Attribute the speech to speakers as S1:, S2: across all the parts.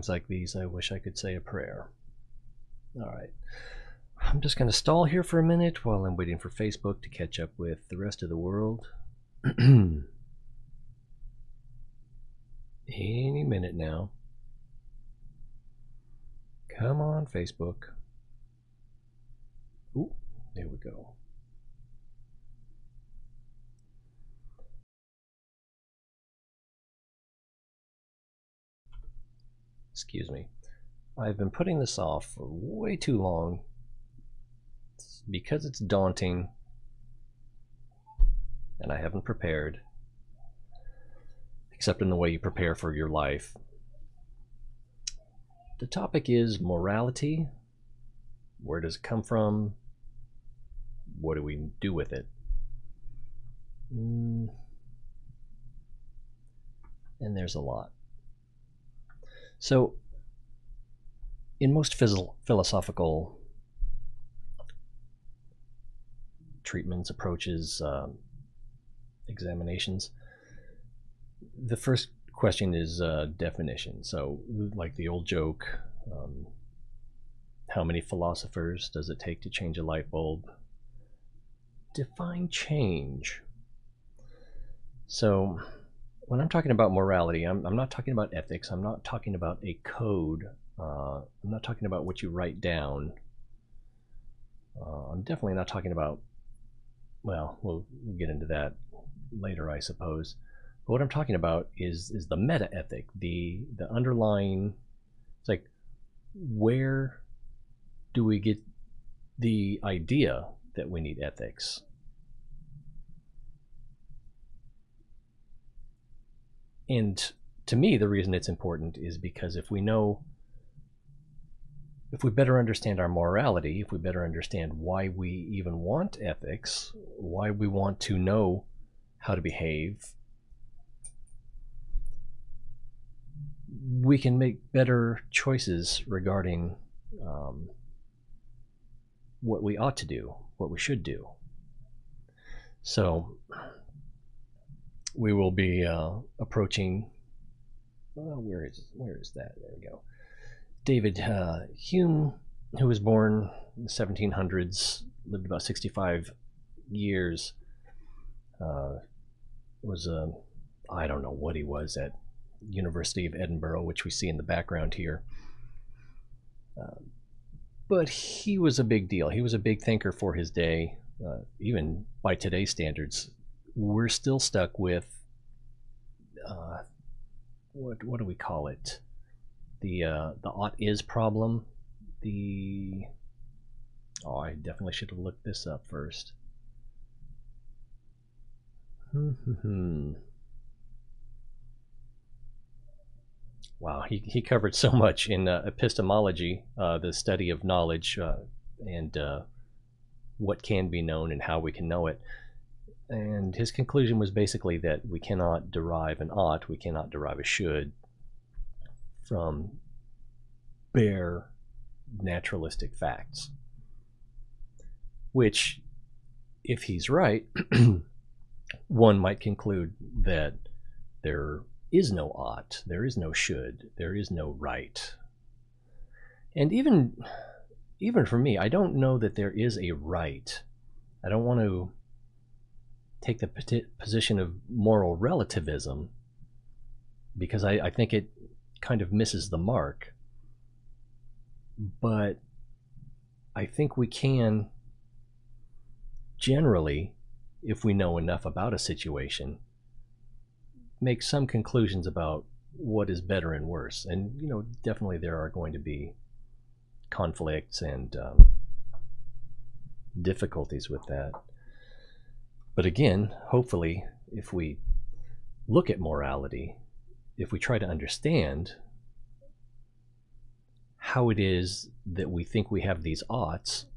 S1: times like these, I wish I could say a prayer. All right. I'm just going to stall here for a minute while I'm waiting for Facebook to catch up with the rest of the world. Any minute now. Come on, Facebook. Ooh, there we go. Excuse me. I've been putting this off for way too long because it's daunting and I haven't prepared, except in the way you prepare for your life. The topic is morality. Where does it come from? What do we do with it? And there's a lot. So, in most philosophical treatments, approaches, examinations, the first question is definition. So, like the old joke, how many philosophers does it take to change a light bulb? Define change. So, when I'm talking about morality, I'm not talking about ethics. I'm not talking about a code. I'm not talking about what you write down. I'm definitely not talking about, well, we'll get into that later, I suppose. But what I'm talking about is the meta ethic, the underlying. It's like, where do we get the idea that we need ethics? And to me, the reason it's important is because if we better understand our morality, if we better understand why we even want ethics, why we want to know how to behave, we can make better choices regarding what we ought to do, what we should do. So we will be approaching, well, where is that? There we go. David Hume, who was born in the 1700s, lived about 65 years, was I don't know what he was at University of Edinburgh, which we see in the background here. But he was a big deal. He was a big thinker for his day. Even by today's standards, we're still stuck with what do we call it? The ought is problem. I definitely should have looked this up first. Wow, he covered so much in epistemology, the study of knowledge, and what can be known and how we can know it. And his conclusion was basically that we cannot derive an ought, we cannot derive a should from bare naturalistic facts. Which, if he's right, one might conclude that there is no ought, there is no should, there is no right. And even for me, I don't know that there is a right. I don't want to take the position of moral relativism, because I think it kind of misses the mark. But I think we can generally, if we know enough about a situation, make some conclusions about what is better and worse. And definitely there are going to be conflicts and difficulties with that. But again, hopefully, if we look at morality, if we try to understand how it is that we think we have these oughts,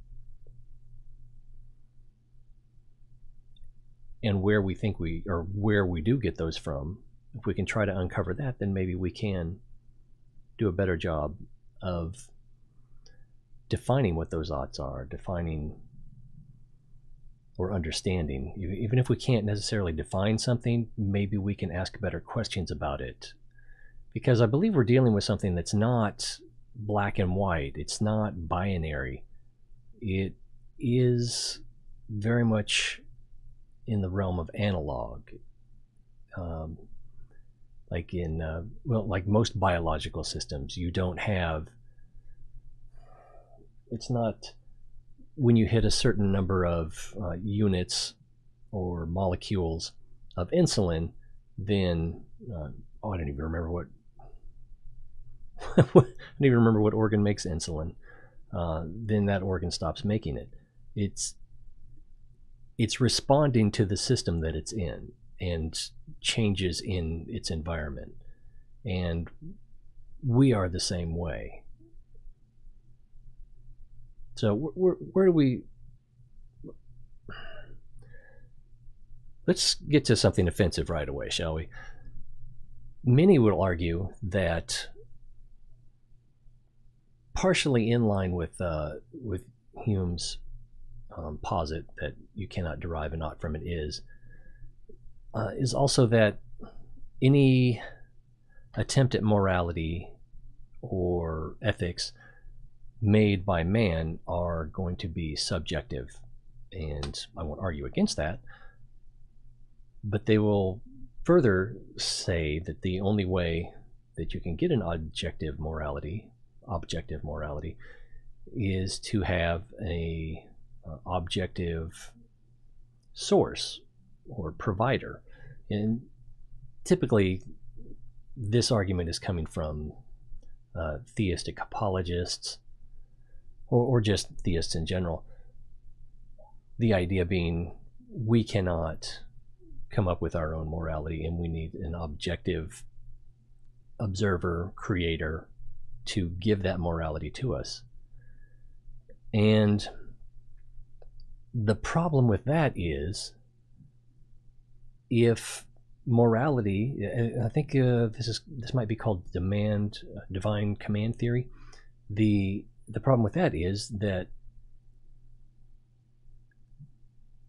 S1: and where we think where we do get those from, if we can try to uncover that, then maybe we can do a better job of defining what those oughts are, defining or understanding. Even if we can't necessarily define something, maybe we can ask better questions about it. because I believe we're dealing with something that's not black and white. It's not binary. It is very much in the realm of analog. Like in, like most biological systems, you don't have, it's not, when you hit a certain number of units or molecules of insulin, then, I don't even remember what, I don't even remember what organ makes insulin. Then that organ stops making it. It's responding to the system that it's in and changes in its environment. And we are the same way. So where do we... Let's get to something offensive right away, shall we? Many will argue that, partially in line with Hume's posit that you cannot derive an ought from an is also that any attempt at morality or ethics made by man are going to be subjective. And I won't argue against that, but they will further say that the only way that you can get an objective morality is to have a objective source or provider. And typically this argument is coming from theistic apologists or just theists in general. The idea being we cannot come up with our own morality and we need an objective observer, creator, to give that morality to us. And the problem with that is, if morality, I think this might be called divine command theory. The problem with that is that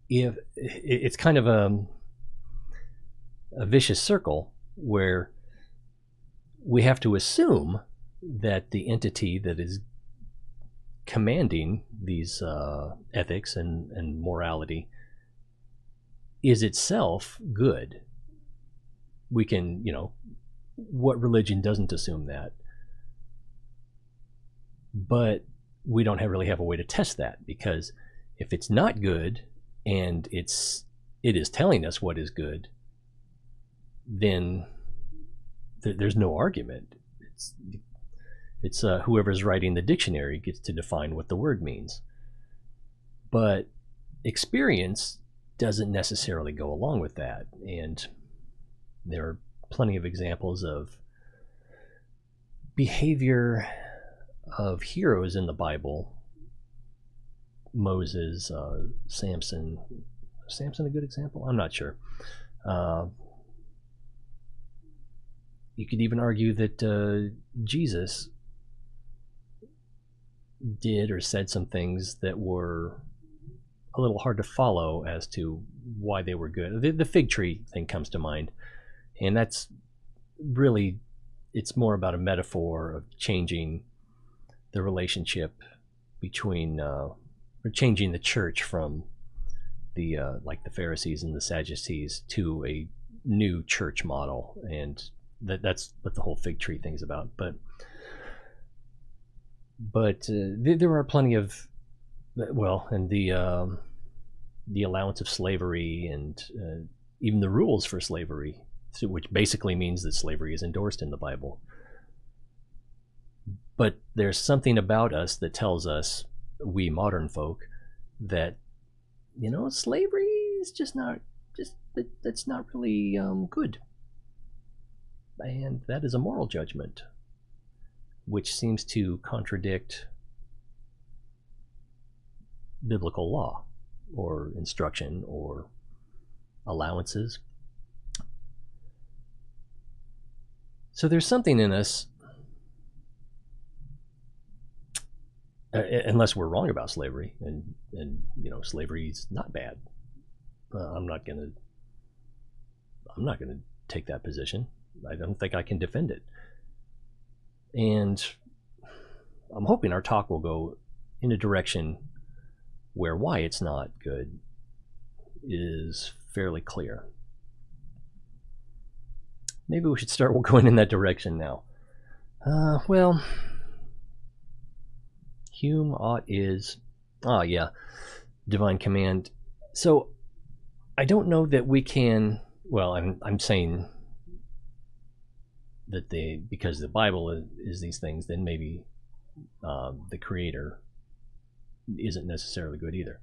S1: if it's kind of a vicious circle where we have to assume that the entity that is commanding these ethics and morality is itself good. We can, what religion doesn't assume that? But we don't really have a way to test that, because if it's not good and it is telling us what is good, then there's no argument. It's whoever's writing the dictionary gets to define what the word means. But experience doesn't necessarily go along with that. And there are plenty of examples of behavior of heroes in the Bible. Moses, Samson. Is Samson a good example? I'm not sure. You could even argue that Jesus did or said some things that were a little hard to follow as to why they were good. The fig tree thing comes to mind, and that's really, it's more about a metaphor of changing the relationship between, or changing the church from the like the Pharisees and the Sadducees to a new church model, and that's what the whole fig tree thing is about. But there are plenty of, and the allowance of slavery and even the rules for slavery, which basically means that slavery is endorsed in the Bible. But there's something about us that tells us, we modern folk, that slavery is that's not really good, and that is a moral judgment, which seems to contradict biblical law or instruction or allowances. So there's something in us, unless we're wrong about slavery, and slavery is not bad. I'm not gonna take that position. I don't think I can defend it. And I'm hoping our talk will go in a direction where why it's not good is fairly clear. Maybe we should start going in that direction now. Well, Hume ought is, divine command. So I don't know that we can, well, I'm saying that because the Bible is these things, then maybe the Creator isn't necessarily good either.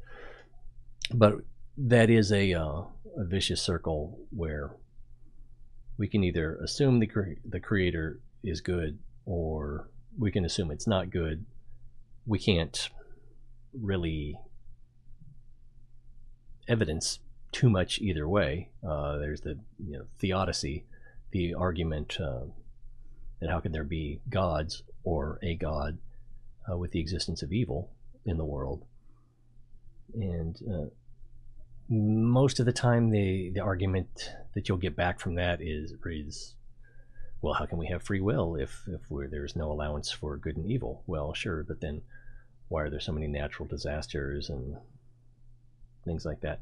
S1: But that is a vicious circle where we can either assume the Creator is good, or we can assume it's not good. We can't really evidence too much either way. There's the theodicy, the argument that how can there be gods or a god with the existence of evil in the world. And most of the time the argument that you'll get back from that is, well, how can we have free will if there's no allowance for good and evil? Well, sure, but then why are there so many natural disasters and things like that?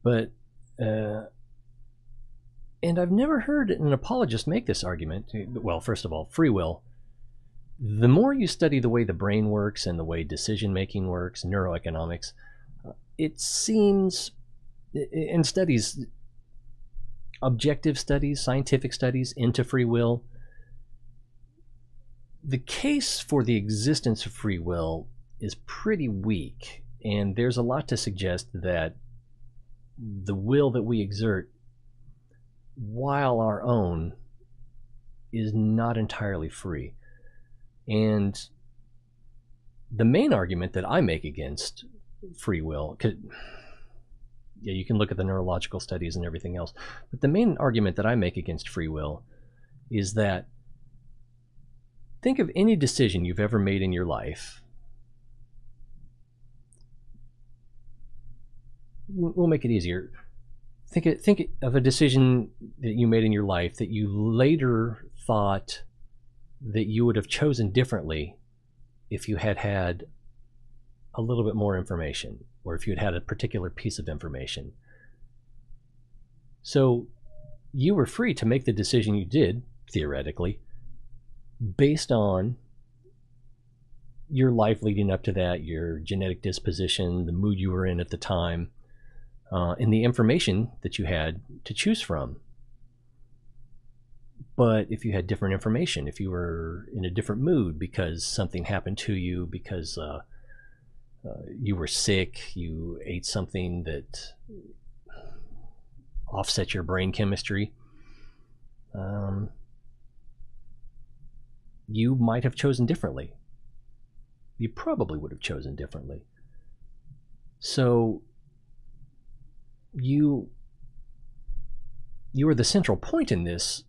S1: But and I've never heard an apologist make this argument. Well, first of all, free will. The more you study the way the brain works and the way decision making works, neuroeconomics, it seems in studies, objective studies, scientific studies into free will, the case for the existence of free will is pretty weak, and there's a lot to suggest that the will that we exert, while our own, is not entirely free. And the main argument that I make against free will, you can look at the neurological studies and everything else, but the main argument that I make against free will is that, think of any decision you've ever made in your life. We'll make it easier. Think of a decision that you made in your life that you later thought that you would have chosen differently if you had had a little bit more information, or if you had a particular piece of information. So you were free to make the decision you did, theoretically, based on your life leading up to that, your genetic disposition, the mood you were in at the time, and the information that you had to choose from. But if you had different information, if you were in a different mood because something happened to you, because you were sick, you ate something that offset your brain chemistry, you might have chosen differently. You probably would have chosen differently. So you are the central point in this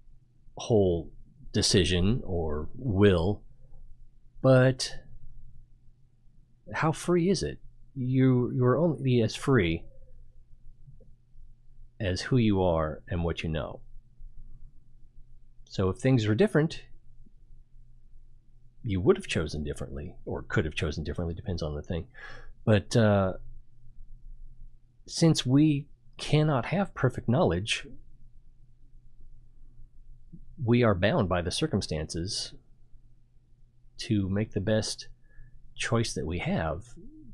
S1: whole decision or will, but how free is it? You're only as free as who you are and what you know. So if things were different, you would have chosen differently, or could have chosen differently, depends on the thing. But since we cannot have perfect knowledge, we are bound by the circumstances to make the best choice that we have,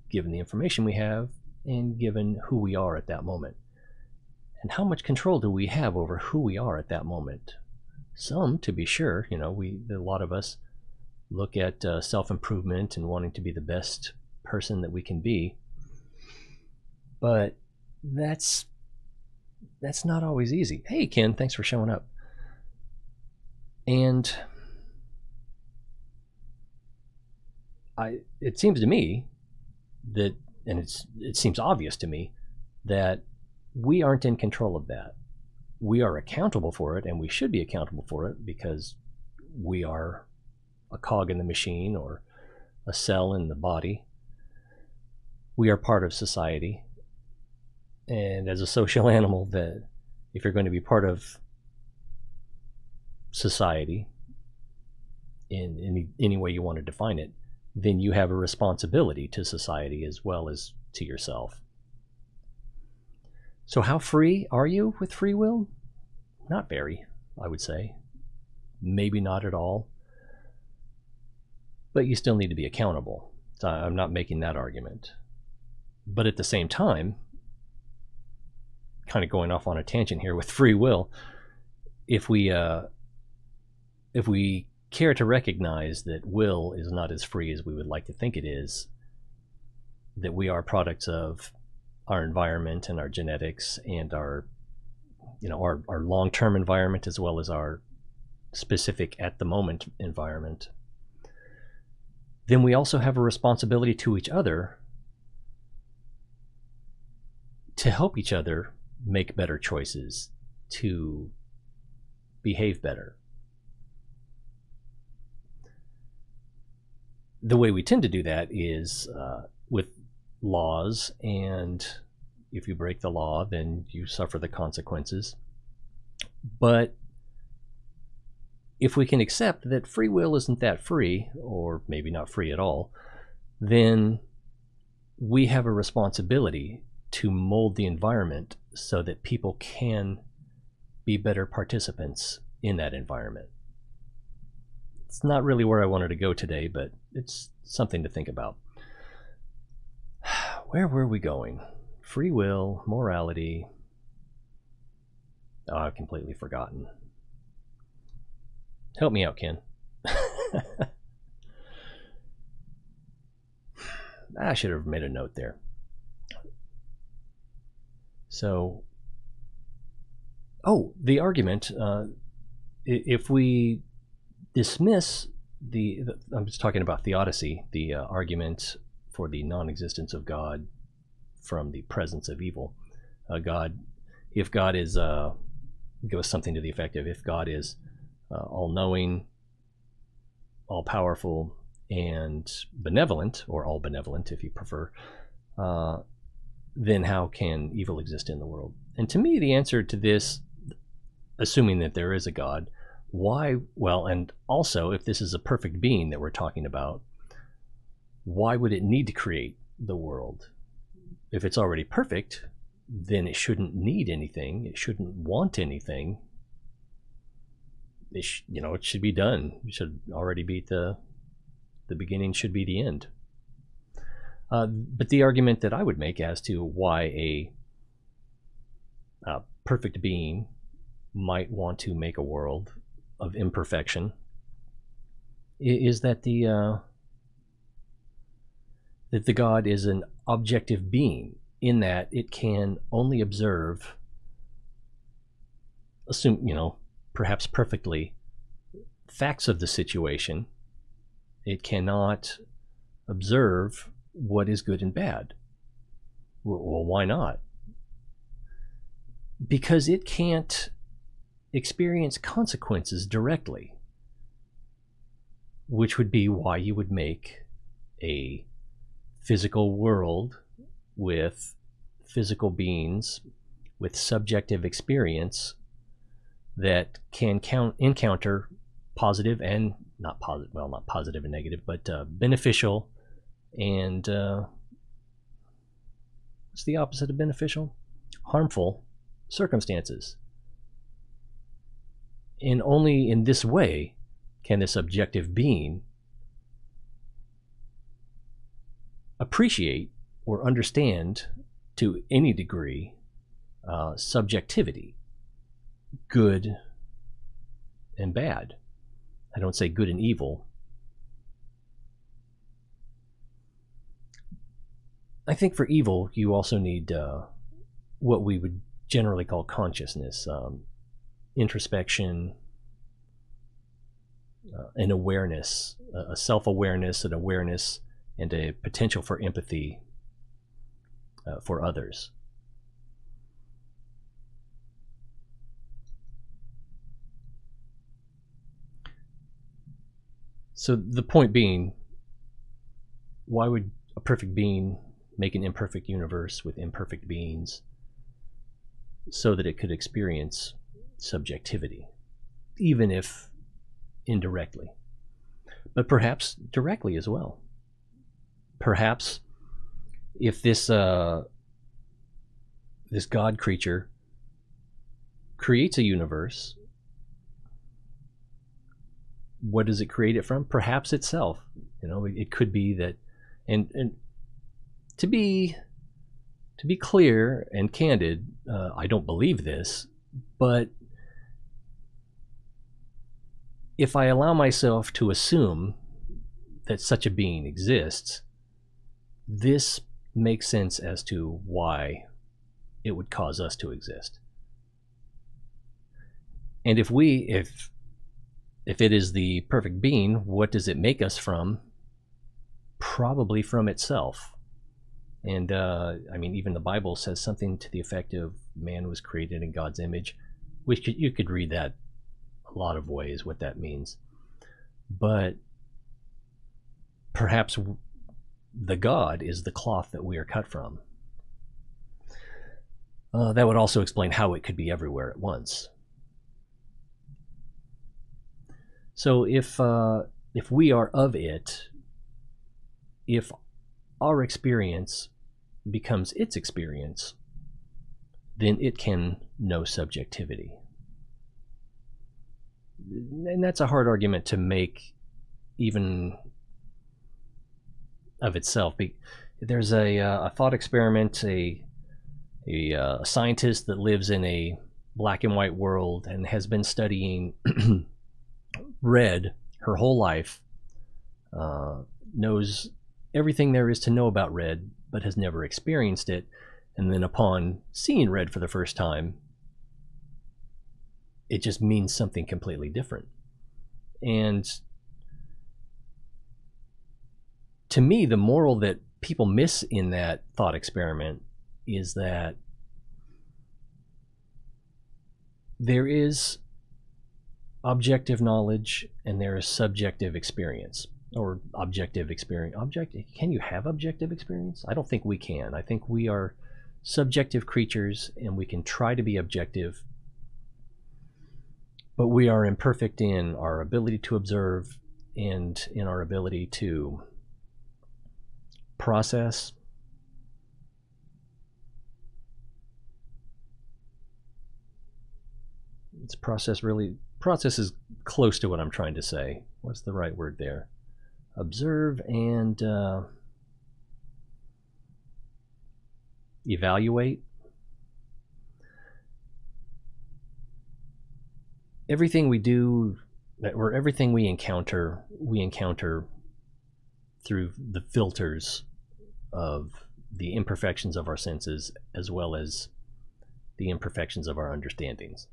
S1: given the information we have and given who we are at that moment. And how much control do we have over who we are at that moment? Some, to be sure. A lot of us look at self-improvement and wanting to be the best person that we can be, but that's not always easy. Hey Ken, thanks for showing up. And it seems to me that, and it seems obvious to me, that we aren't in control of that. We are accountable for it, and we should be accountable for it, because we are a cog in the machine or a cell in the body. We are part of society, and as a social animal, that if you're going to be part of society, in any way you want to define it, then you have a responsibility to society as well as to yourself. So how free are you with free will? Not very, I would say. Maybe not at all. But you still need to be accountable. So I'm not making that argument. But at the same time, kind of going off on a tangent here with free will, if we care to recognize that will is not as free as we would like to think it is, that we are products of our environment and our genetics and our long-term environment as well as our specific at the moment environment, then we also have a responsibility to each other to help each other make better choices, to behave better. The way we tend to do that is with laws, and if you break the law, then you suffer the consequences. But if we can accept that free will isn't that free, or maybe not free at all, then we have a responsibility to mold the environment so that people can be better participants in that environment. It's not really where I wanted to go today, but it's something to think about. Where were we going? Free will, morality. Oh, I've completely forgotten. Help me out, Ken. I should have made a note there. So, the argument, if we dismiss I'm just talking about theodicy, the argument for the non-existence of God from the presence of evil. If God is, goes something to the effect of, if God is all-knowing, all-powerful, and benevolent, or all-benevolent if you prefer, then how can evil exist in the world? And to me, the answer to this, assuming that there is a God, why, well, and also if this is a perfect being that we're talking about, why would it need to create the world? If it's already perfect, then it shouldn't need anything. It shouldn't want anything. It should be done. It should already be the beginning should be the end. But the argument that I would make as to why a perfect being might want to make a world of imperfection is that the God is an objective being, in that it can only observe, perhaps perfectly, facts of the situation. It cannot observe what is good and bad. Well, why not? Because it can't experience consequences directly, which would be why you would make a physical world with physical beings with subjective experience that can encounter positive and not positive and negative, but beneficial and what's the opposite of beneficial? Harmful circumstances. And only in this way can this objective being appreciate or understand to any degree subjectivity, good and bad. I don't say good and evil. I think for evil, you also need what we would generally call consciousness, introspection, an awareness, a self-awareness, an awareness, and a potential for empathy for others. So the point being, why would a perfect being make an imperfect universe with imperfect beings so that it could experience subjectivity, even if indirectly? but perhaps directly as well. Perhaps if this God creature creates a universe, what does it create it from? Perhaps itself. It could be that, and to be clear and candid, I don't believe this, but if I allow myself to assume that such a being exists, this makes sense as to why it would cause us to exist. And if it is the perfect being, what does it make us from? Probably from itself. And even the Bible says something to the effect of man was created in God's image, which you could read that a lot of ways, what that means. But perhaps the God is the cloth that we are cut from. That would also explain how it could be everywhere at once. So if we are of it, if our experience becomes its experience, then it can know subjectivity. And that's a hard argument to make even of itself. There's a thought experiment, a scientist that lives in a black and white world and has been studying red her whole life, knows everything there is to know about red, but has never experienced it. And then upon seeing red for the first time, it just means something completely different. And to me, the moral that people miss in that thought experiment is that there is objective knowledge and there is subjective experience, or objective experience. Can you have objective experience? I don't think we can. I think we are subjective creatures and we can try to be objective, but we are imperfect in our ability to observe and in our ability to process. Process is close to what I'm trying to say. What's the right word there? Observe and evaluate. Everything we do, or everything we encounter through the filters of the imperfections of our senses as well as the imperfections of our understandings.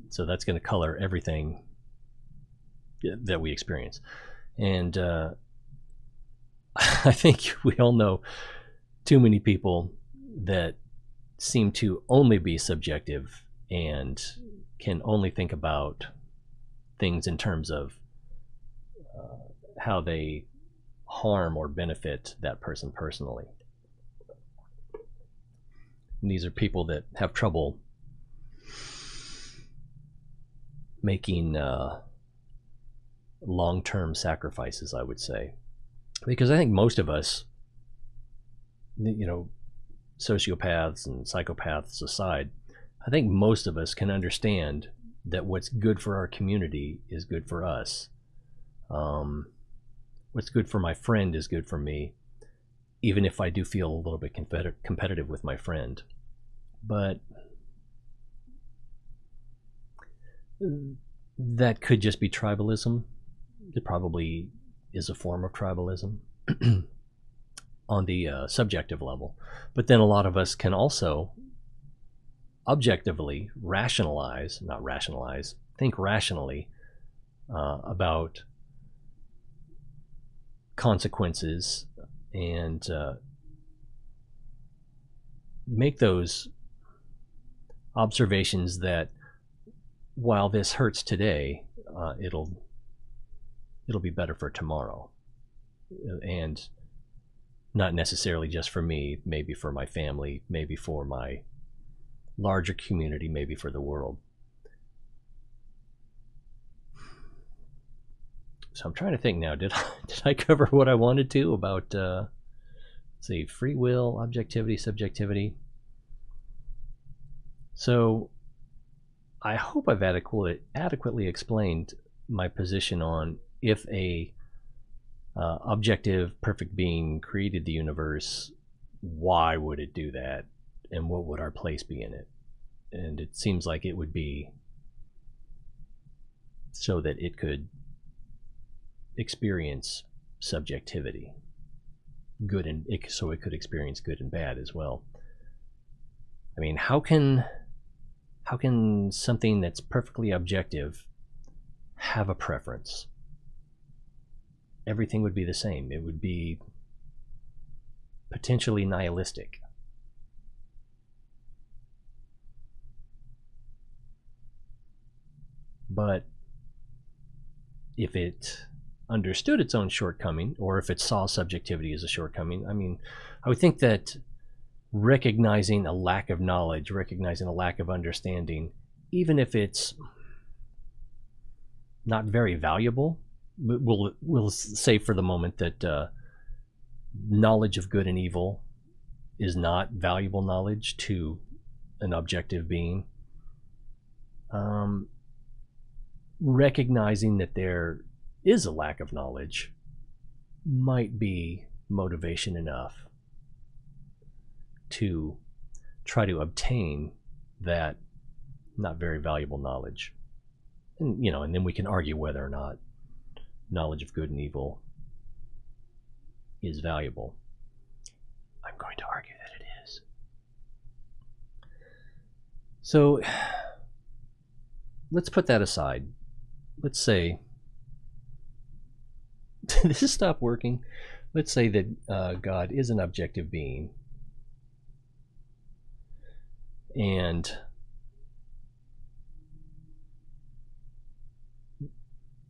S1: So that's going to color everything that we experience. And I think we all know too many people that seem to only be subjective and can only think about things in terms of how they harm or benefit that person personally. And these are people that have trouble making long-term sacrifices, I would say. Because I think most of us, sociopaths and psychopaths aside, I think most of us can understand that what's good for our community is good for us. What's good for my friend is good for me, even if I do feel a little bit competitive with my friend. But that could just be tribalism. It probably is a form of tribalism on the subjective level. But then a lot of us can also objectively think rationally about consequences and make those observations that while this hurts today, it'll be better for tomorrow, and not necessarily just for me, maybe for my family, maybe for my larger community, maybe for the world. So I'm trying to think now. Did I cover what I wanted to about let's see, free will, objectivity, subjectivity? So I hope I've adequately explained my position on if a objective, perfect being created the universe, why would it do that, and what would our place be in it? And it seems like it would be so that it could experience subjectivity, so it could experience good and bad as well. I mean, how can something that's perfectly objective have a preference? Everything would be the same. It would be potentially nihilistic. But if it understood its own shortcoming, or if it saw subjectivity as a shortcoming, I mean, I would think that recognizing a lack of knowledge, recognizing a lack of understanding, even if it's not very valuable, we'll say for the moment that knowledge of good and evil is not valuable knowledge to an objective being. Recognizing that there is a lack of knowledge might be motivation enough to try to obtain that not very valuable knowledge. And, and then we can argue whether or not knowledge of good and evil is valuable. I'm going to argue that it is. So let's put that aside. Let's say this has stopped working. Let's say that God is an objective being, and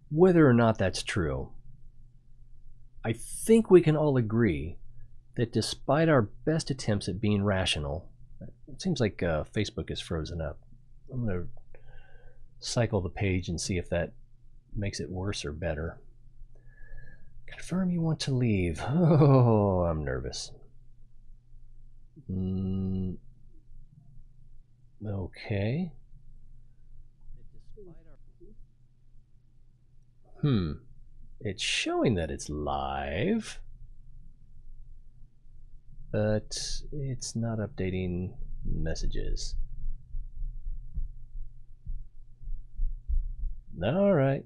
S1: whether or not that's true, I think we can all agree that despite our best attempts at being rational, it seems like Facebook is frozen up. I'm going to cycle the page and see if that makes it worse or better. Confirm you want to leave. Oh, I'm nervous. Okay. It's showing that it's live, but it's not updating messages. All right.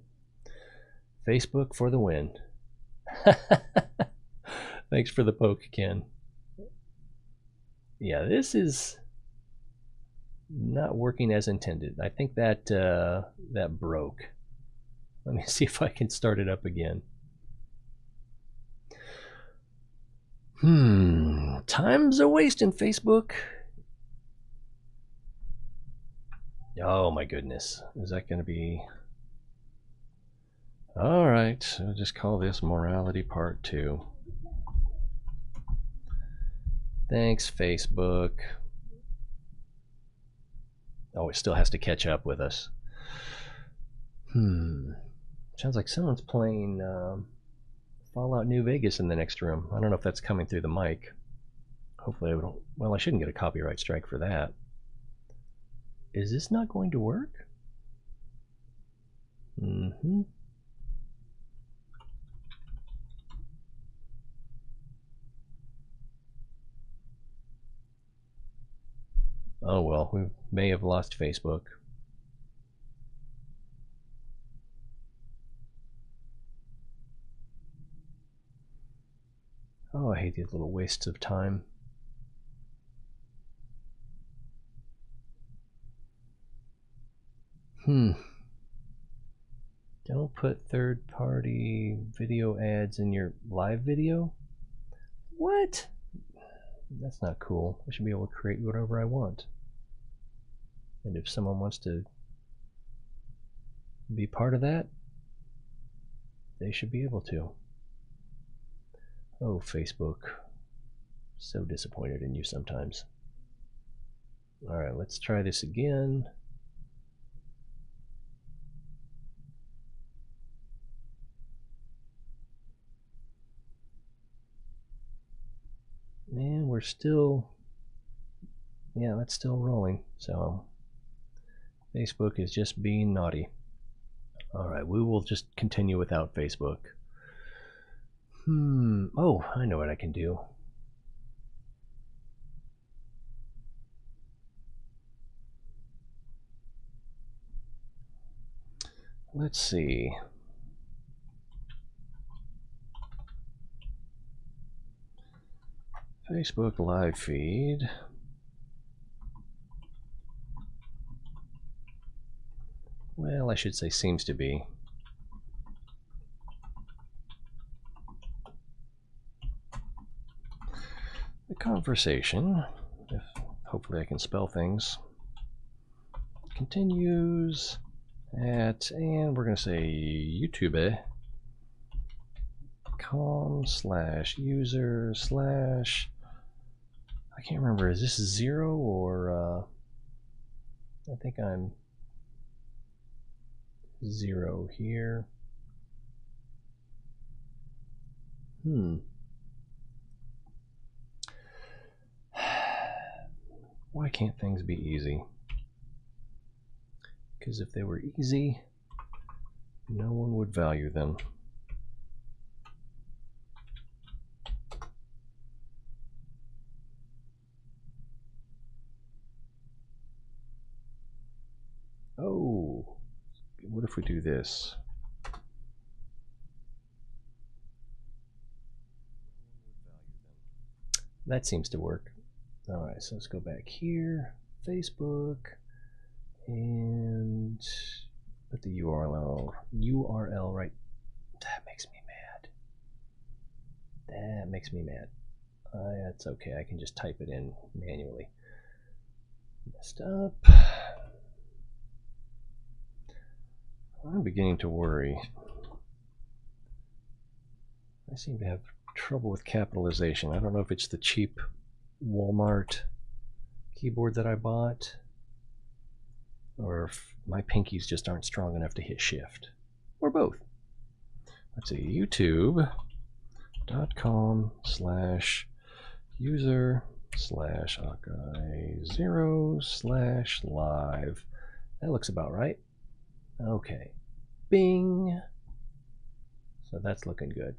S1: Facebook for the win. Thanks for the poke, Ken. Yeah, this is not working as intended. I think that that broke. Let me see if I can start it up again. Time's a wasting, Facebook. Oh my goodness. Is that going to be... All right, I'll just call this Morality Part 2. Thanks, Facebook. Oh, it still has to catch up with us. Sounds like someone's playing Fallout New Vegas in the next room. I don't know if that's coming through the mic. Hopefully I don't... Well, I shouldn't get a copyright strike for that. Is this not going to work? Oh well, we may have lost Facebook. Oh, I hate these little wastes of time. Don't put third-party video ads in your live video? What? That's not cool. I should be able to create whatever I want. And if someone wants to be part of that, they should be able to. Oh, Facebook. So disappointed in you sometimes. Alright, let's try this again. we're still, yeah, that's still rolling. So Facebook is just being naughty. All right, we will just continue without Facebook. Oh, I know what I can do. Let's see. Facebook live feed. Well, I should say seems to be. The conversation, if hopefully I can spell things, continues at, and we're going to say youtube.com/user/ I can't remember, is this 0 or I think I'm 0 here. Why can't things be easy? Because if they were easy, no one would value them. Oh, what if we do this? That seems to work. All right, so let's go back here, Facebook, and put the URL right. That makes me mad. That makes me mad. That's okay, I can just type it in manually. Messed up. I'm beginning to worry. I seem to have trouble with capitalization. I don't know if it's the cheap Walmart keyboard that I bought, or if my pinkies just aren't strong enough to hit shift, or both. Let's see, youtube.com/user/Hawkeye0/live. That looks about right. Okay, bing. So that's looking good.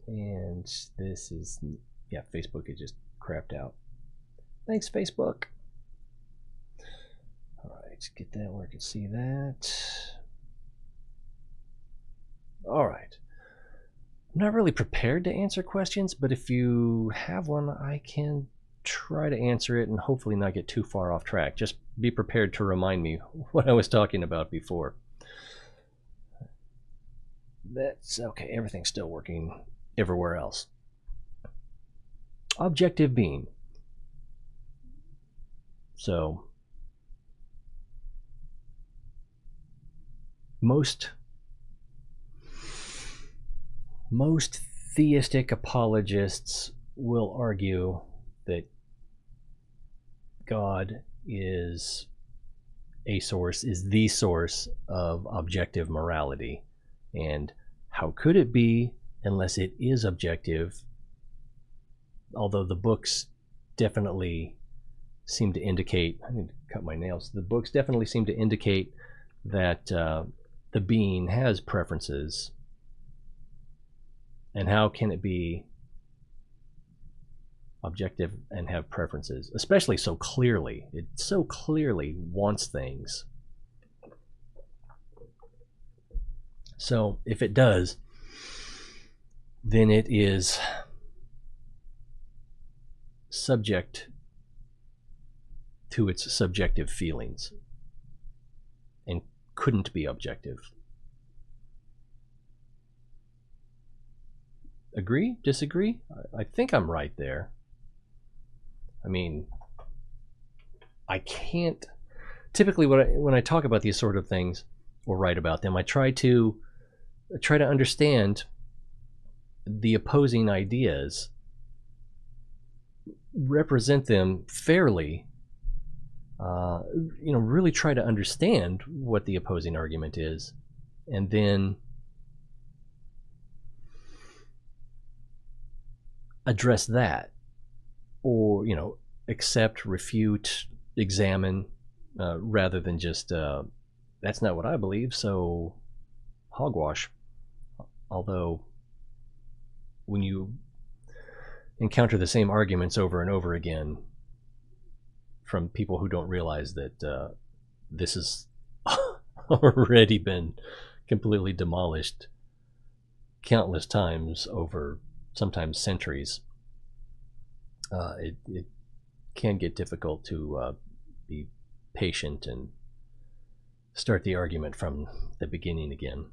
S1: And this is, yeah, Facebook is just crapped out. Thanks, Facebook. All right, get that where I can see that. All right. I'm not really prepared to answer questions, but if you have one, I can try to answer it and hopefully not get too far off track. Just be prepared to remind me what I was talking about before. That's okay, everything's still working everywhere else. Objective being. So most theistic apologists will argue that God is the source of objective morality. And how could it be unless it is objective? Although the books definitely seem to indicate, I need to cut my nails, the books definitely seem to indicate that the being has preferences. And how can it be objective and have preferences, especially so clearly? It so clearly wants things. So if it does, then it is subject to its subjective feelings and couldn't be objective. Agree? Disagree? I think I'm right there. I mean, I can't, typically when I talk about these sort of things or write about them, I try to understand the opposing ideas, represent them fairly, really try to understand what the opposing argument is, and then address that. or, accept, refute, examine, rather than just, that's not what I believe, so hogwash. Although, when you encounter the same arguments over and over again from people who don't realize that this has already been completely demolished countless times over sometimes centuries, it can get difficult to be patient and start the argument from the beginning again.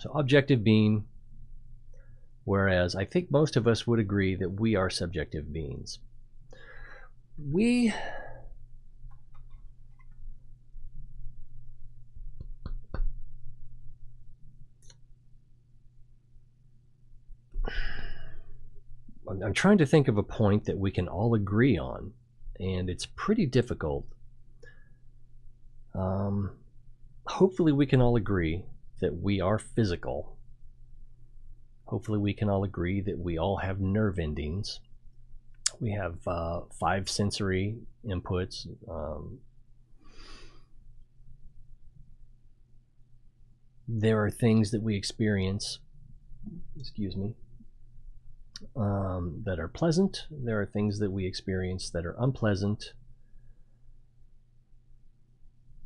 S1: So objective being, whereas I think most of us would agree that we are subjective beings. I'm trying to think of a point that we can all agree on, and it's pretty difficult. Hopefully we can all agree that we are physical. Hopefully we can all agree that we all have nerve endings. We have 5 sensory inputs. There are things that we experience, that are pleasant. There are things that we experience that are unpleasant.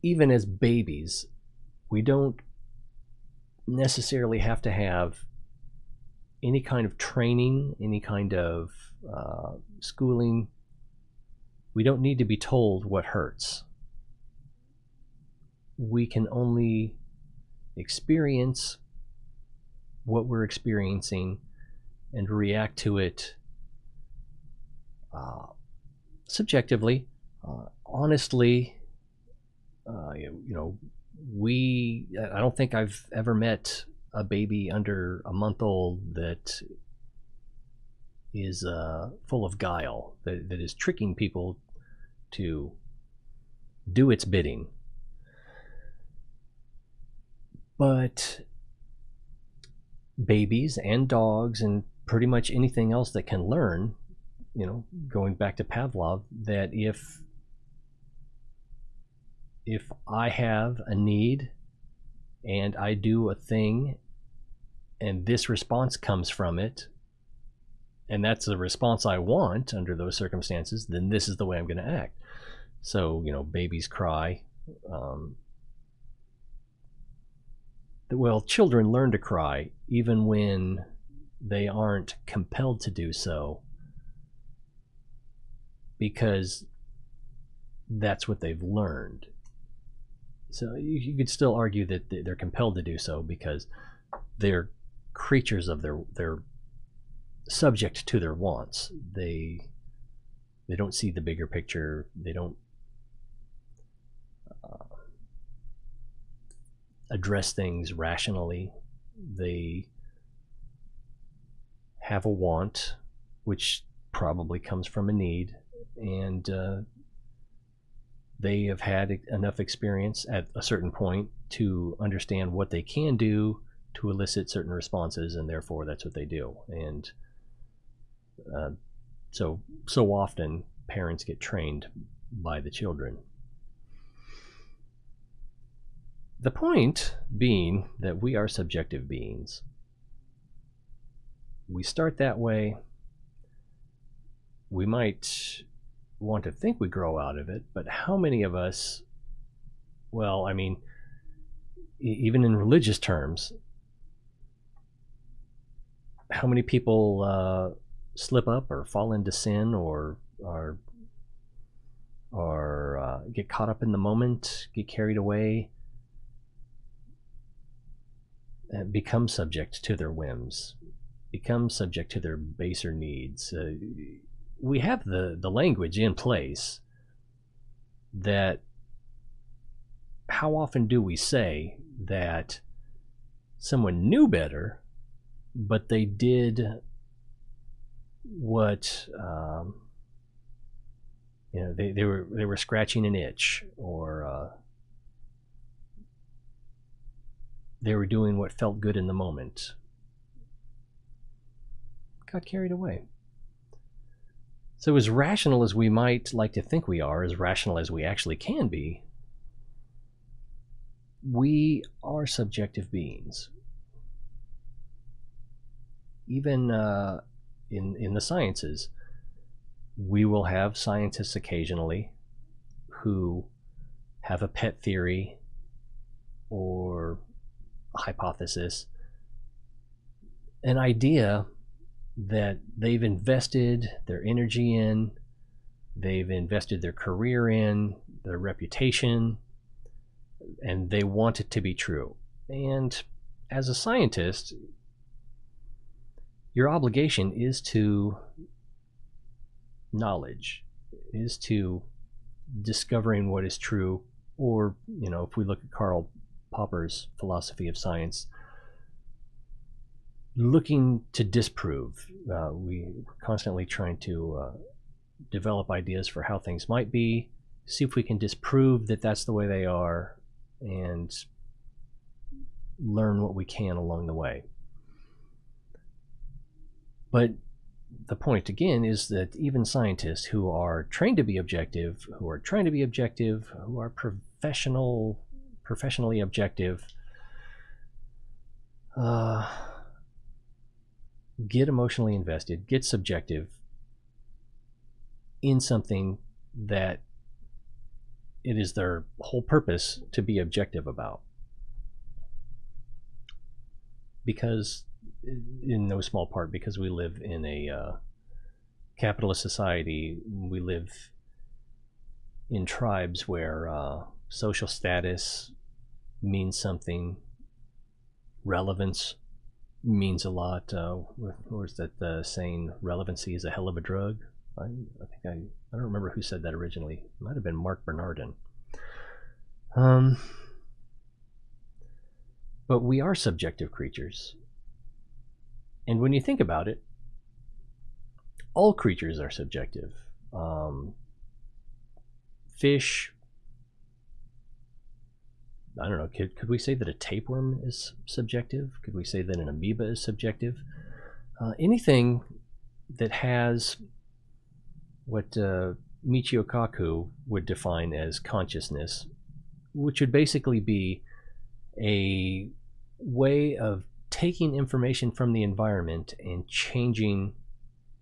S1: Even as babies, we don't necessarily have to have any kind of training, any kind of schooling. We don't need to be told what hurts. We can only experience what we're experiencing and react to it subjectively, honestly. I don't think I've ever met a baby under a month old that is full of guile, that is tricking people to do its bidding. But babies and dogs and pretty much anything else that can learn, going back to Pavlov, that if I have a need and I do a thing and this response comes from it, and that's the response I want under those circumstances, then this is the way I'm going to act. So, babies cry. Well, children learn to cry even when they aren't compelled to do so, because that's what they've learned. So you could still argue that they're compelled to do so because they're creatures of their subject to their wants. They don't see the bigger picture. They don't address things rationally. They have a want, which probably comes from a need, and they have had enough experience at a certain point to understand what they can do to elicit certain responses, and therefore that's what they do. And so often parents get trained by the children. The point being that we are subjective beings. We start that way. We might want to think we grow out of it, but how many of us, well, I mean, even in religious terms, how many people slip up or fall into sin or get caught up in the moment, get carried away, and become subject to their whims, become subject to their baser needs. We have the language in place that how often do we say that someone knew better, but they did what they were scratching an itch, or they were doing what felt good in the moment, got carried away. So as rational as we might like to think we are, as rational as we actually can be, we are subjective beings. Even in the sciences, we will have scientists occasionally who have a pet theory or a hypothesis, an idea that they've invested their energy in, they've invested their career in, their reputation, and they want it to be true. And as a scientist, your obligation is to knowledge, is to discovering what is true, or, if we look at Karl Popper's philosophy of science, looking to disprove. We're constantly trying to develop ideas for how things might be, see if we can disprove that that's the way they are, and learn what we can along the way. But the point again is that even scientists who are trained to be objective, who are trying to be objective, who are professionally objective, get emotionally invested, get subjective in something that it is their whole purpose to be objective about. Because, in no small part, because we live in a capitalist society, we live in tribes where social status means something, relevance means a lot. Where's that saying? Relevancy is a hell of a drug. I don't remember who said that originally. It might have been Mark Bernardin. But we are subjective creatures. And when you think about it, all creatures are subjective. Fish, I don't know, could we say that a tapeworm is subjective? Could we say that an amoeba is subjective? Anything that has what Michio Kaku would define as consciousness, which would basically be a way of taking information from the environment and changing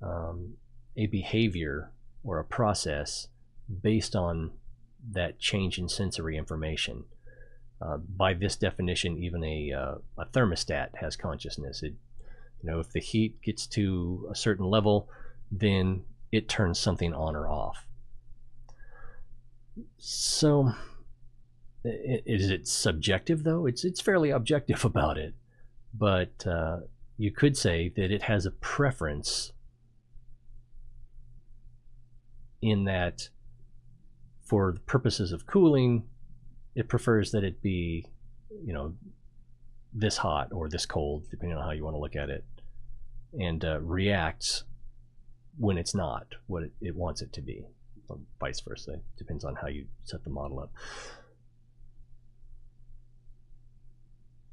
S1: a behavior or a process based on that change in sensory information. By this definition, even a thermostat has consciousness. If the heat gets to a certain level, then it turns something on or off. So, is it subjective though? It's fairly objective about it, but you could say that it has a preference in that, for the purposes of cooling, it prefers that it be, this hot or this cold, depending on how you want to look at it, and reacts when it's not what it wants it to be, or vice versa. It depends on how you set the model up.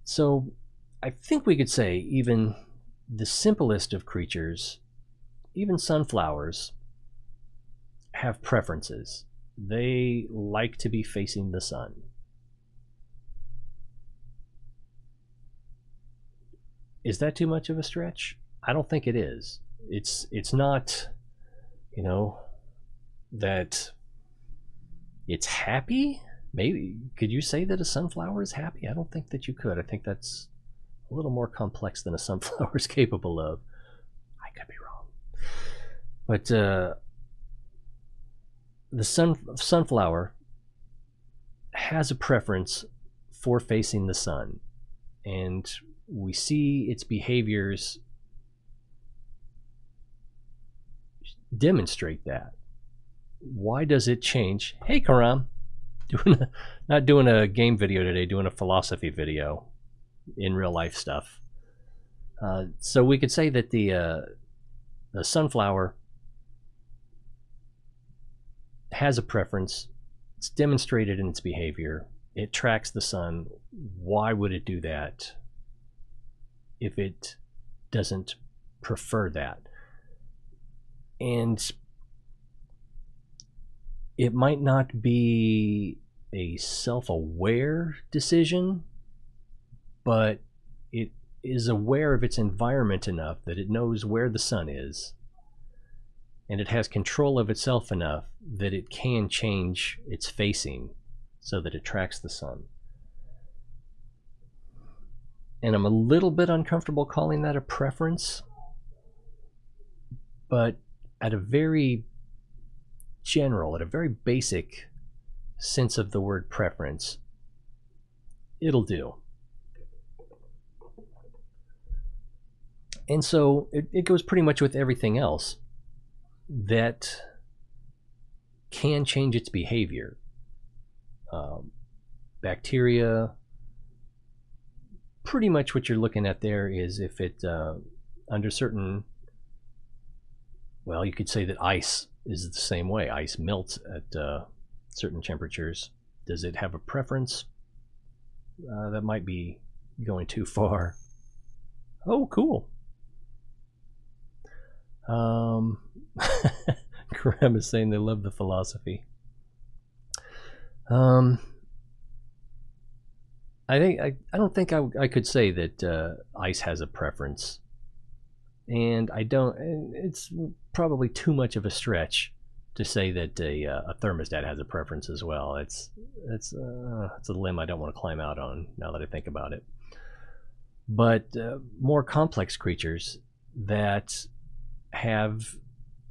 S1: So I think we could say even the simplest of creatures, even sunflowers, have preferences. They like to be facing the sun. Is that too much of a stretch? I don't think it is. It's not, that it's happy. Maybe, could you say that a sunflower is happy? I don't think that you could. I think that's a little more complex than a sunflower is capable of. I could be wrong. But the sunflower has a preference for facing the sun, and we see its behaviors demonstrate that. Why does it change? Hey, Karam, not doing a game video today, doing a philosophy video in real life stuff. So we could say that the sunflower has a preference. It's demonstrated in its behavior. It tracks the sun. Why would it do that if it doesn't prefer that? And It might not be a self-aware decision, but it is aware of its environment enough that it knows where the sun is, and it has control of itself enough that it can change its facing so that it tracks the sun. And I'm a little bit uncomfortable calling that a preference, but at a very general, at a very basic sense of the word preference, it'll do. And so it goes pretty much with everything else that can change its behavior. Bacteria, pretty much what you're looking at there is if it, under certain, well, you could say that ice is the same way. Ice melts at certain temperatures. Does it have a preference? That might be going too far. Oh, cool. Graham is saying they love the philosophy. I don't think I could say that ice has a preference, and I don't. It's probably too much of a stretch to say that a thermostat has a preference as well. It's a limb I don't want to climb out on now that I think about it. But more complex creatures that have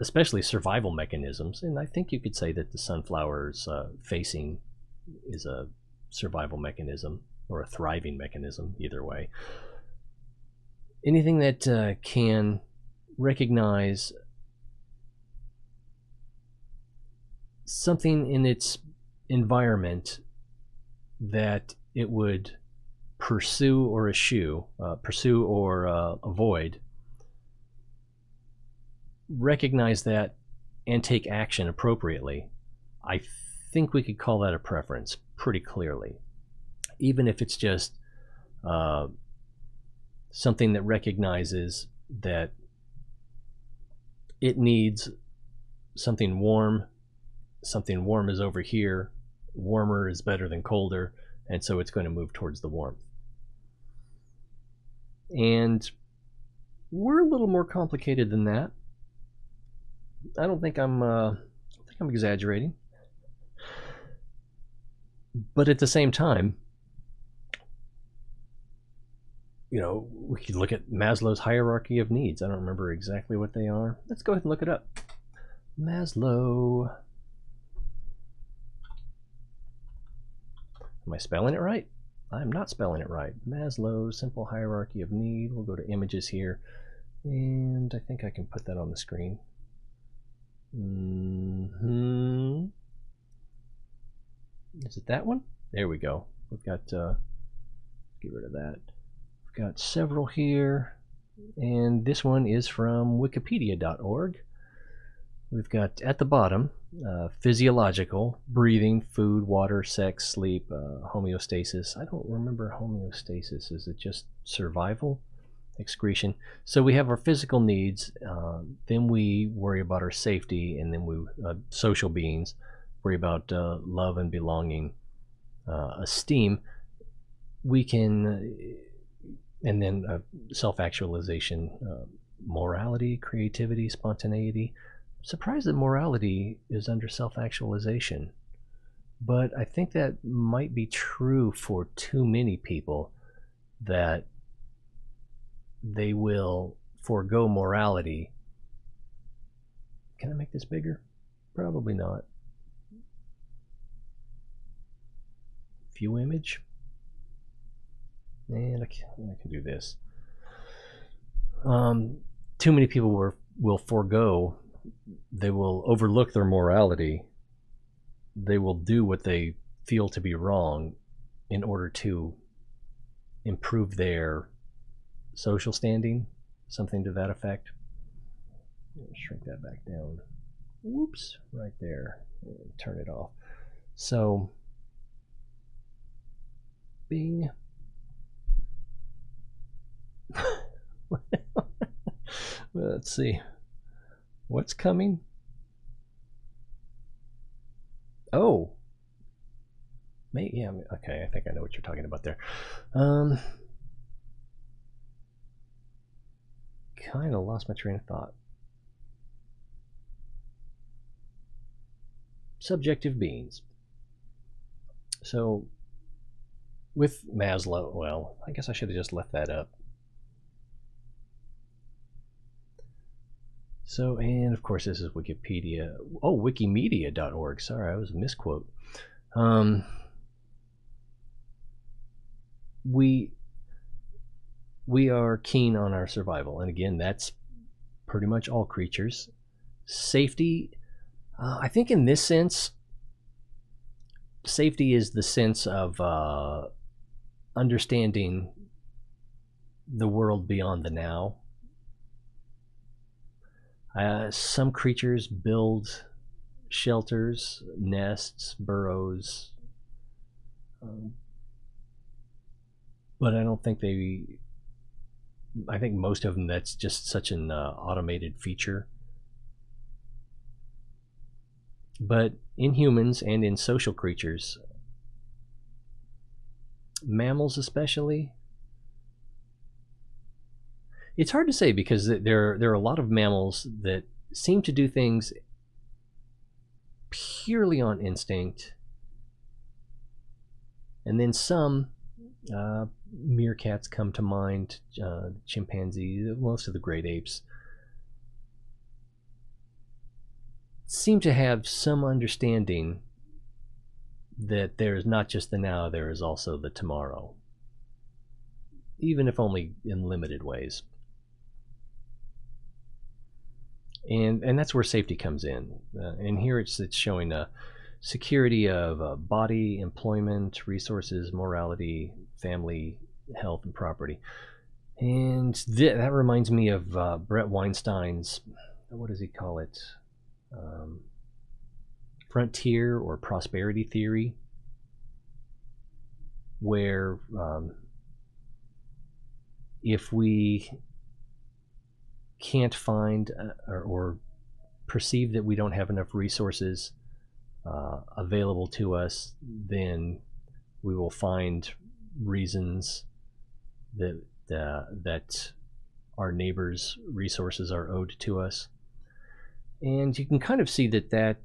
S1: especially survival mechanisms, and I think you could say that the sunflower's facing is a survival mechanism or a thriving mechanism, either way. Anything that can recognize something in its environment that it would pursue or eschew, pursue or avoid, recognize that and take action appropriately, I think we could call that a preference pretty clearly. Even if it's just something that recognizes that it needs something warm is over here, warmer is better than colder, and so it's going to move towards the warmth. And we're a little more complicated than that. I don't think I'm exaggerating. But at the same time, you know, we could look at Maslow's hierarchy of needs. I don't remember exactly what they are. Let's go ahead and look it up. Maslow. Am I spelling it right? I'm not spelling it right. Maslow's simple hierarchy of need. We'll go to images here, and I think I can put that on the screen. Is it that one? There we go. We've got, get rid of that. We've got several here, and this one is from wikipedia.org. We've got at the bottom, physiological, breathing, food, water, sex, sleep, homeostasis. I don't remember homeostasis. Is it just survival? Excretion. So we have our physical needs, then we worry about our safety, and then we, social beings, worry about love and belonging, esteem. We can, and then self-actualization, morality, creativity, spontaneity. I'm surprised that morality is under self-actualization, but I think that might be true for too many people, that they will forego morality. Can I make this bigger? Probably not. View image. And I can do this. Too many people will forego, they will overlook their morality. They will do what they feel to be wrong in order to improve their social standing, something to that effect. Shrink that back down. Whoops, right there. Turn it off. So, bing. Let's see. What's coming? Oh, yeah, okay, I think I know what you're talking about there. Kind of lost my train of thought. Subjective beings. So, with Maslow, well, I guess I should have just left that up. So, and of course, this is Wikipedia. Oh, wikimedia.org. Sorry, I was a misquote. We are keen on our survival, and again, that's pretty much all creatures. Safety, I think in this sense, safety is the sense of understanding the world beyond the now. Some creatures build shelters, nests, burrows, but I don't think I think most of them, that's just such an automated feature. But in humans and in social creatures, mammals especially, it's hard to say, because there are a lot of mammals that seem to do things purely on instinct, and then some, meerkats come to mind, chimpanzees, most of the great apes, seem to have some understanding that there is not just the now, there is also the tomorrow, even if only in limited ways. And that's where safety comes in. And here it's showing security of body, employment, resources, morality, family, health, and property. And that reminds me of Brett Weinstein's, what does he call it? Frontier or prosperity theory, where if we can't find or perceive that we don't have enough resources available to us, then we will find reasons that our neighbors' resources are owed to us. And you can kind of see that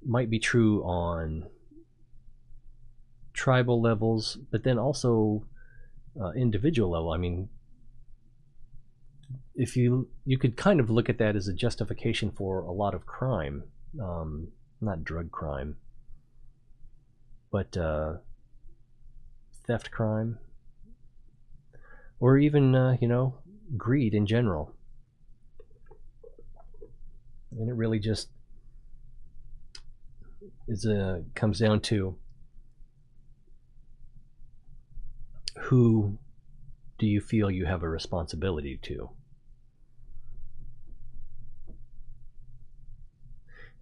S1: might be true on tribal levels, but then also individual level. I mean, if you could kind of look at that as a justification for a lot of crime, not drug crime, but theft crime, or even greed in general. And it really just comes down to, who do you feel you have a responsibility to?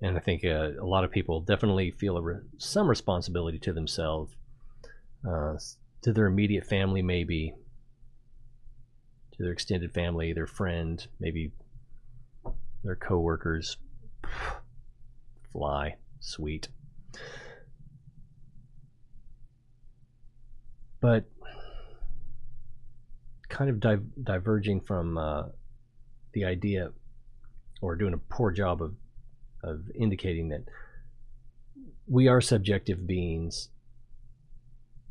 S1: And I think a lot of people definitely feel some responsibility to themselves, to their immediate family, maybe to their extended family, their friend, maybe their co-workers. Fly, sweet. But kind of diverging from the idea, or doing a poor job of indicating that we are subjective beings,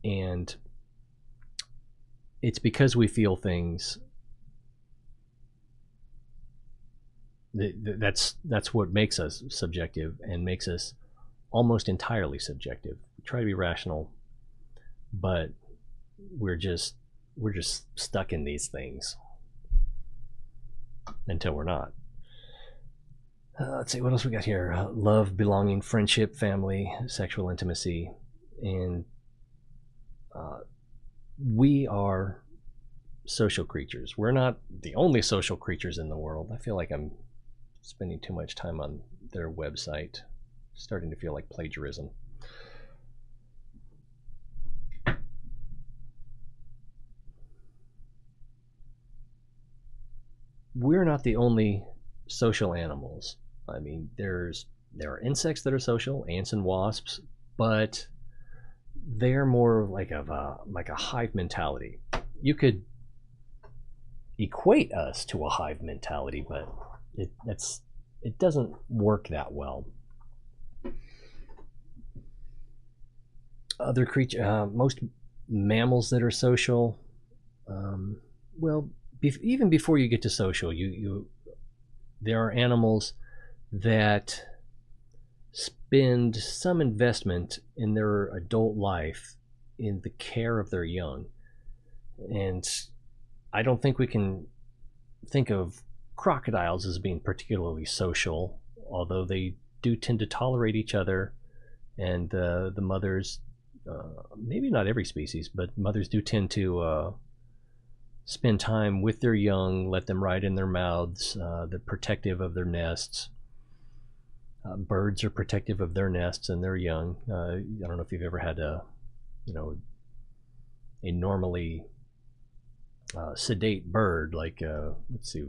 S1: and it's because we feel things that's what makes us subjective, and makes us almost entirely subjective. We try to be rational, but we're just stuck in these things until we're not. Let's see, what else we got here? Love, belonging, friendship, family, sexual intimacy. And we are social creatures. We're not the only social creatures in the world. I feel like I'm spending too much time on their website. Starting to feel like plagiarism. We're not the only social animals. I mean, there are insects that are social, ants and wasps, but they're more like a hive mentality. You could equate us to a hive mentality, but it doesn't work that well. Other creature, most mammals that are social, well, even before you get to social, there are animals that spend some investment in their adult life in the care of their young. And I don't think we can think of crocodiles as being particularly social, although they do tend to tolerate each other. And the mothers, maybe not every species, but mothers do tend to spend time with their young, let them ride in their mouths. They're protective of their nests. Birds are protective of their nests and their young. I don't know if you've ever had a normally sedate bird like let's see,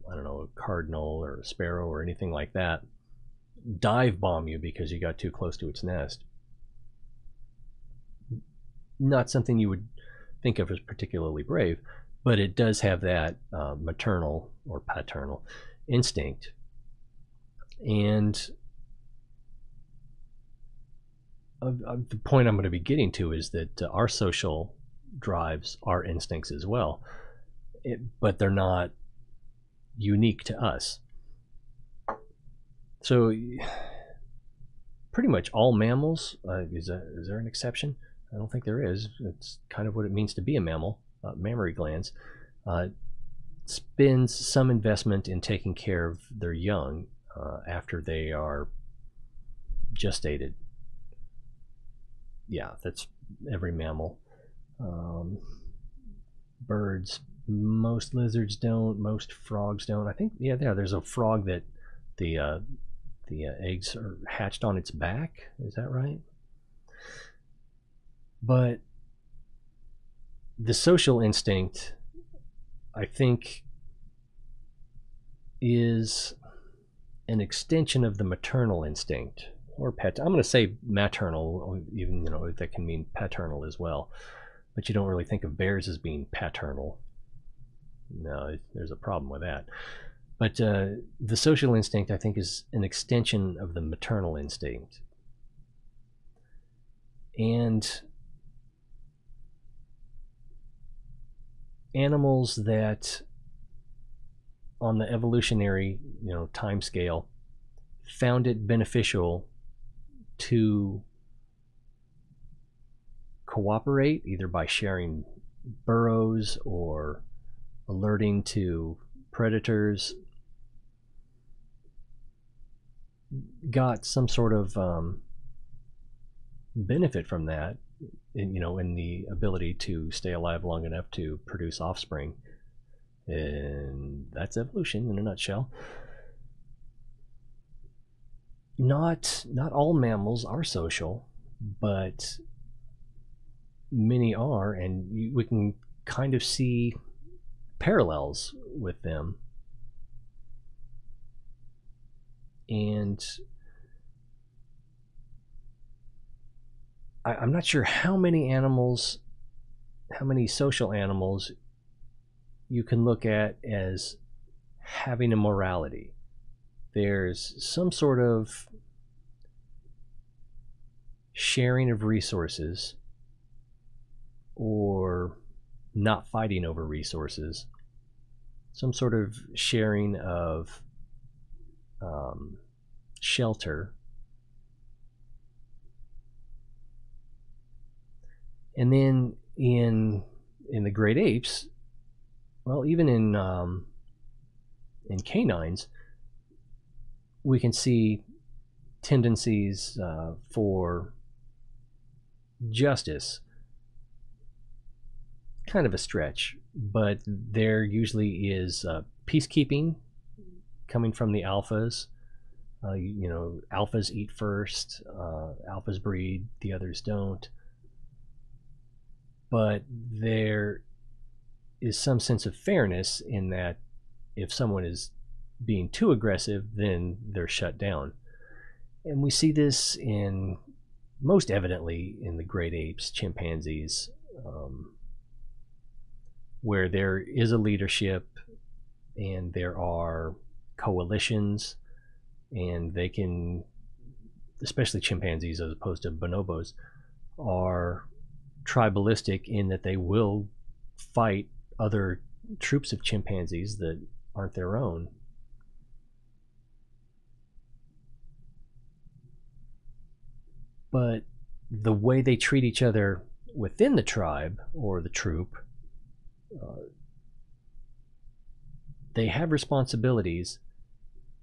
S1: I don't know, a cardinal or a sparrow or anything like that dive bomb you because you got too close to its nest. Not something you would think of as particularly brave, but it does have that maternal or paternal instinct. And the point I'm going to be getting to is that our social drives our instincts as well, but they're not unique to us. So pretty much all mammals, is there an exception? I don't think there is. It's kind of what it means to be a mammal. Mammary glands spends some investment in taking care of their young after they are gestated. Yeah, that's every mammal. Birds, most lizards don't, most frogs don't. I think, yeah, there's a frog that the eggs are hatched on its back. Is that right? But the social instinct, I think, is an extension of the maternal instinct, or pet. I'm going to say maternal, even that can mean paternal as well. But you don't really think of bears as being paternal. No, there's a problem with that. But the social instinct, I think, is an extension of the maternal instinct. And animals that, on the evolutionary time scale, found it beneficial to cooperate, either by sharing burrows or alerting to predators, got some sort of benefit from that, in the ability to stay alive long enough to produce offspring. And that's evolution in a nutshell. Not all mammals are social, but many are, and we can kind of see parallels with them. And I'm not sure how many social animals you can look at as having a morality. There's some sort of sharing of resources, or not fighting over resources, some sort of sharing of shelter. And then in the great apes, well, even in canines, we can see tendencies for justice. Kind of a stretch, but there usually is peacekeeping coming from the alphas. Alphas eat first, alphas breed, the others don't. But there is some sense of fairness in that if someone is being too aggressive, then they're shut down. And we see this in most evidently in the great apes, chimpanzees, where there is a leadership and there are coalitions, and they can, especially chimpanzees as opposed to bonobos, are tribalistic in that they will fight other troops of chimpanzees that aren't their own. But the way they treat each other within the tribe or the troop, they have responsibilities.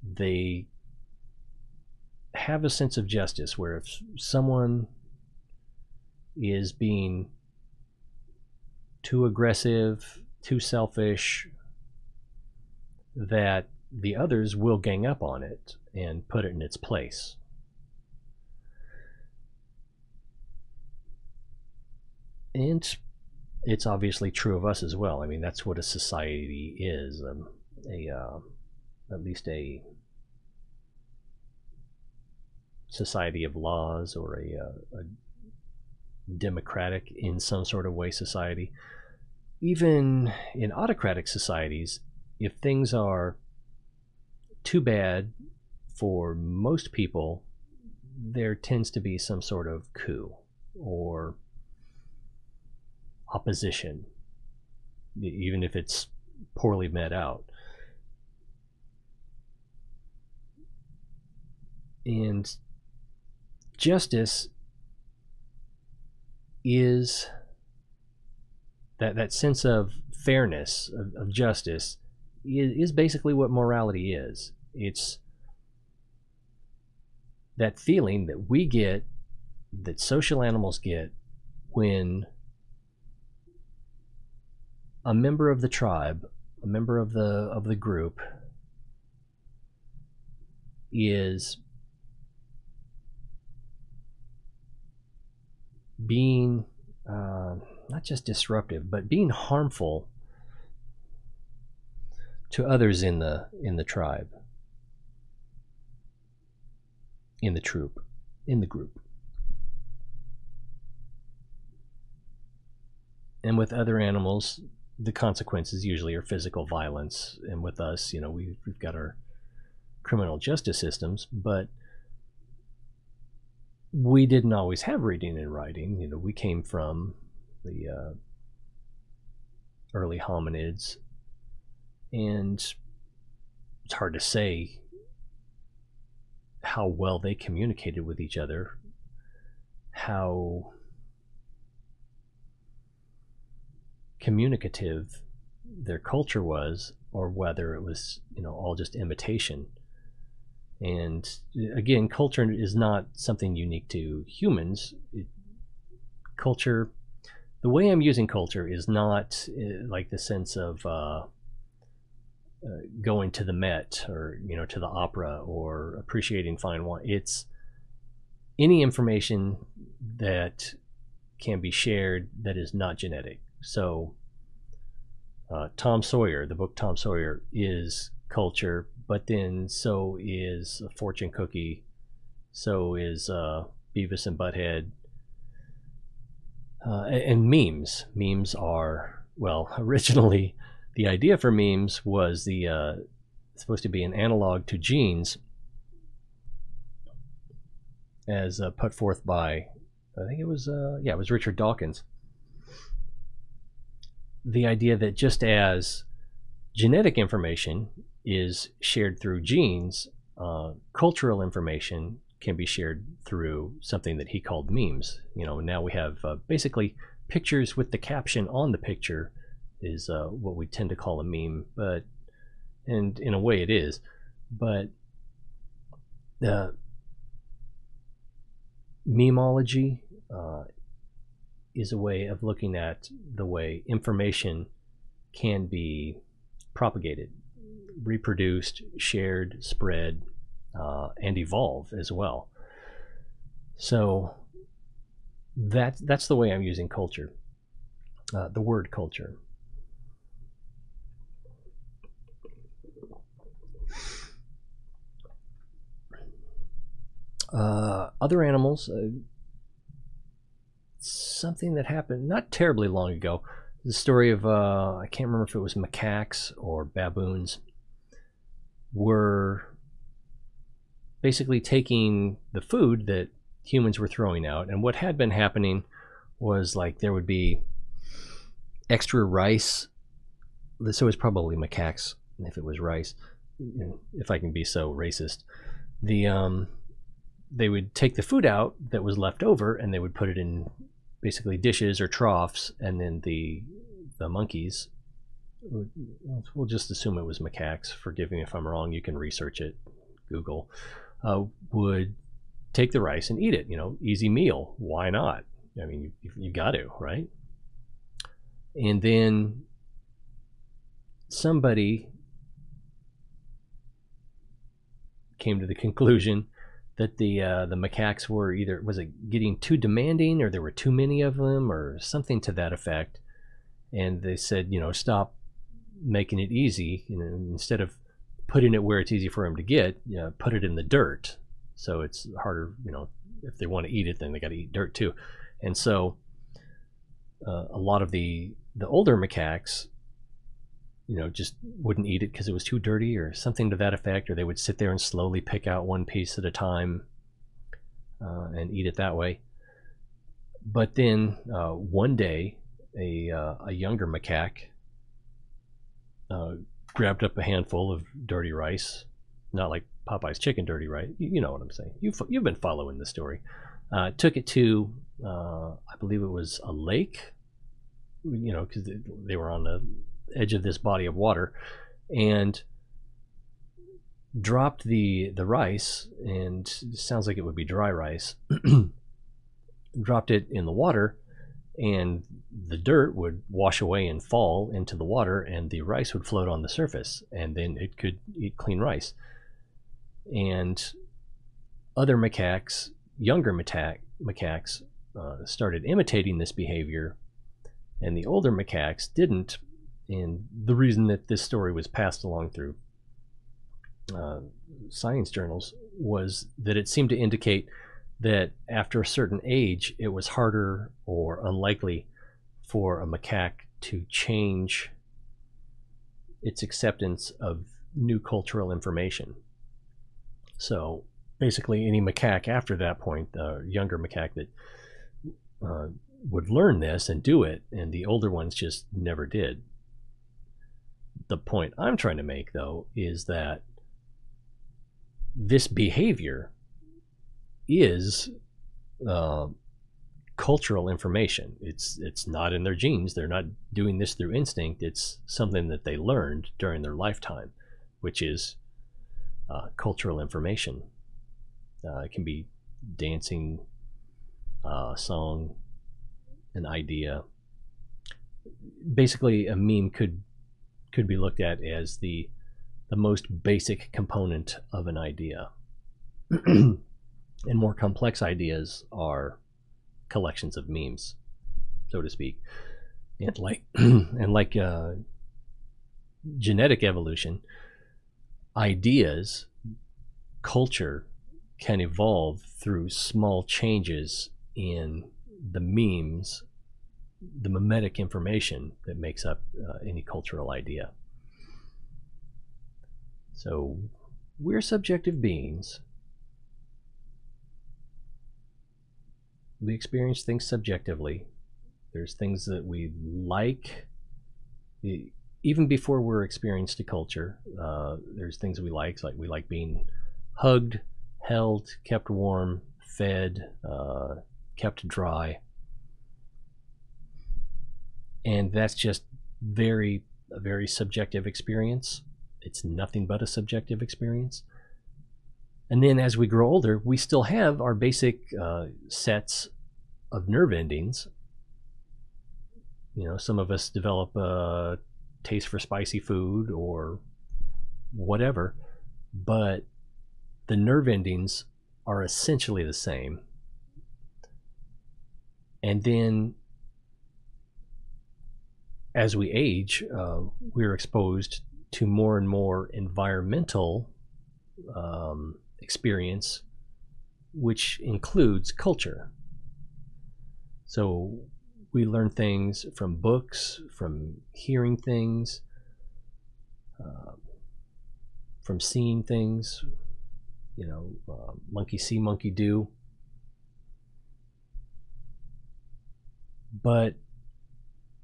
S1: They have a sense of justice where if someone is being too aggressive, too selfish, that the others will gang up on it and put it in its place. And it's obviously true of us as well. I mean, that's what a society is. At least a society of laws, or a democratic in some sort of way society. Even in autocratic societies, if things are too bad for most people, there tends to be some sort of coup or opposition, even if it's poorly met out. And justice is that sense of fairness, of justice, is basically what morality is. It's that feeling that we get, that social animals get, when a member of the tribe, a member of the group, is being not just disruptive, but being harmful to others in the tribe, in the troop, in the group. And with other animals, the consequences usually are physical violence. And with us, we've got our criminal justice systems, but we didn't always have reading and writing. We came from the early hominids, and it's hard to say how well they communicated with each other, how communicative their culture was, or whether it was all just imitation. And again, culture is not something unique to humans. Culture, the way I'm using culture, is not like the sense of going to the Met, or to the opera, or appreciating fine wine. It's any information that can be shared that is not genetic. So Tom Sawyer, the book Tom Sawyer, is culture, but then so is a fortune cookie, so is Beavis and Butthead, and memes. Memes are, well, originally the idea for memes was supposed to be an analog to genes, as put forth by, I think it was Richard Dawkins. The idea that just as genetic information is shared through genes, cultural information can be shared through something that he called memes. Now we have basically pictures with the caption on the picture is what we tend to call a meme, and in a way it is, but memology is a way of looking at the way information can be propagated, reproduced, shared, spread, and evolve as well. So that's the way I'm using culture, the word culture. Other animals, something that happened not terribly long ago. The story of, I can't remember if it was macaques or baboons, were basically taking the food that humans were throwing out. And what had been happening was, like, there would be extra rice. So it was probably macaques if it was rice, if I can be so racist. They would take the food out that was left over and they would put it in basically dishes or troughs, and then the monkeys, we'll just assume it was macaques, forgive me if I'm wrong, you can research it, Google, would take the rice and eat it. Easy meal, why not? I mean, you got to, right? And then somebody came to the conclusion that the macaques were either, was it getting too demanding, or there were too many of them, or something to that effect. And they said, stop making it easy. Instead of putting it where it's easy for them to get, put it in the dirt. So it's harder, if they want to eat it, then they got to eat dirt too. And so a lot of the older macaques, just wouldn't eat it because it was too dirty or something to that effect, or they would sit there and slowly pick out one piece at a time and eat it that way. But then one day, a younger macaque grabbed up a handful of dirty rice, not like Popeye's chicken dirty rice. You know what I'm saying. You've been following the story. Took it to, I believe it was a lake, because they were on the edge of this body of water, and dropped the rice, and it sounds like it would be dry rice, dropped it in the water, and the dirt would wash away and fall into the water, and the rice would float on the surface, and then it could eat clean rice. And other macaques, younger macaques, started imitating this behavior, and the older macaques didn't. And the reason that this story was passed along through science journals was that it seemed to indicate that after a certain age, it was harder or unlikely for a macaque to change its acceptance of new cultural information. So basically, any macaque after that point, the younger macaque that would learn this and do it, and the older ones just never did. The point I'm trying to make, though, is that this behavior is cultural information. It's not in their genes. They're not doing this through instinct. It's something that they learned during their lifetime, which is cultural information. It can be dancing, song, an idea. Basically, a meme could be looked at as the most basic component of an idea. And more complex ideas are collections of memes, so to speak. And like genetic evolution, ideas, culture can evolve through small changes in the memes, the mimetic information that makes up any cultural idea. So we're subjective beings. We experience things subjectively. There's things that we like, even before we're experienced to culture. There's things we like being hugged, held, kept warm, fed, kept dry. And that's just a very subjective experience. It's nothing but a subjective experience. And then as we grow older, we still have our basic sets of nerve endings. Some of us develop a taste for spicy food or whatever, but the nerve endings are essentially the same. And then as we age, we're exposed to more and more environmental experience, which includes culture. So We learn things from books, from hearing things, from seeing things, monkey see, monkey do. But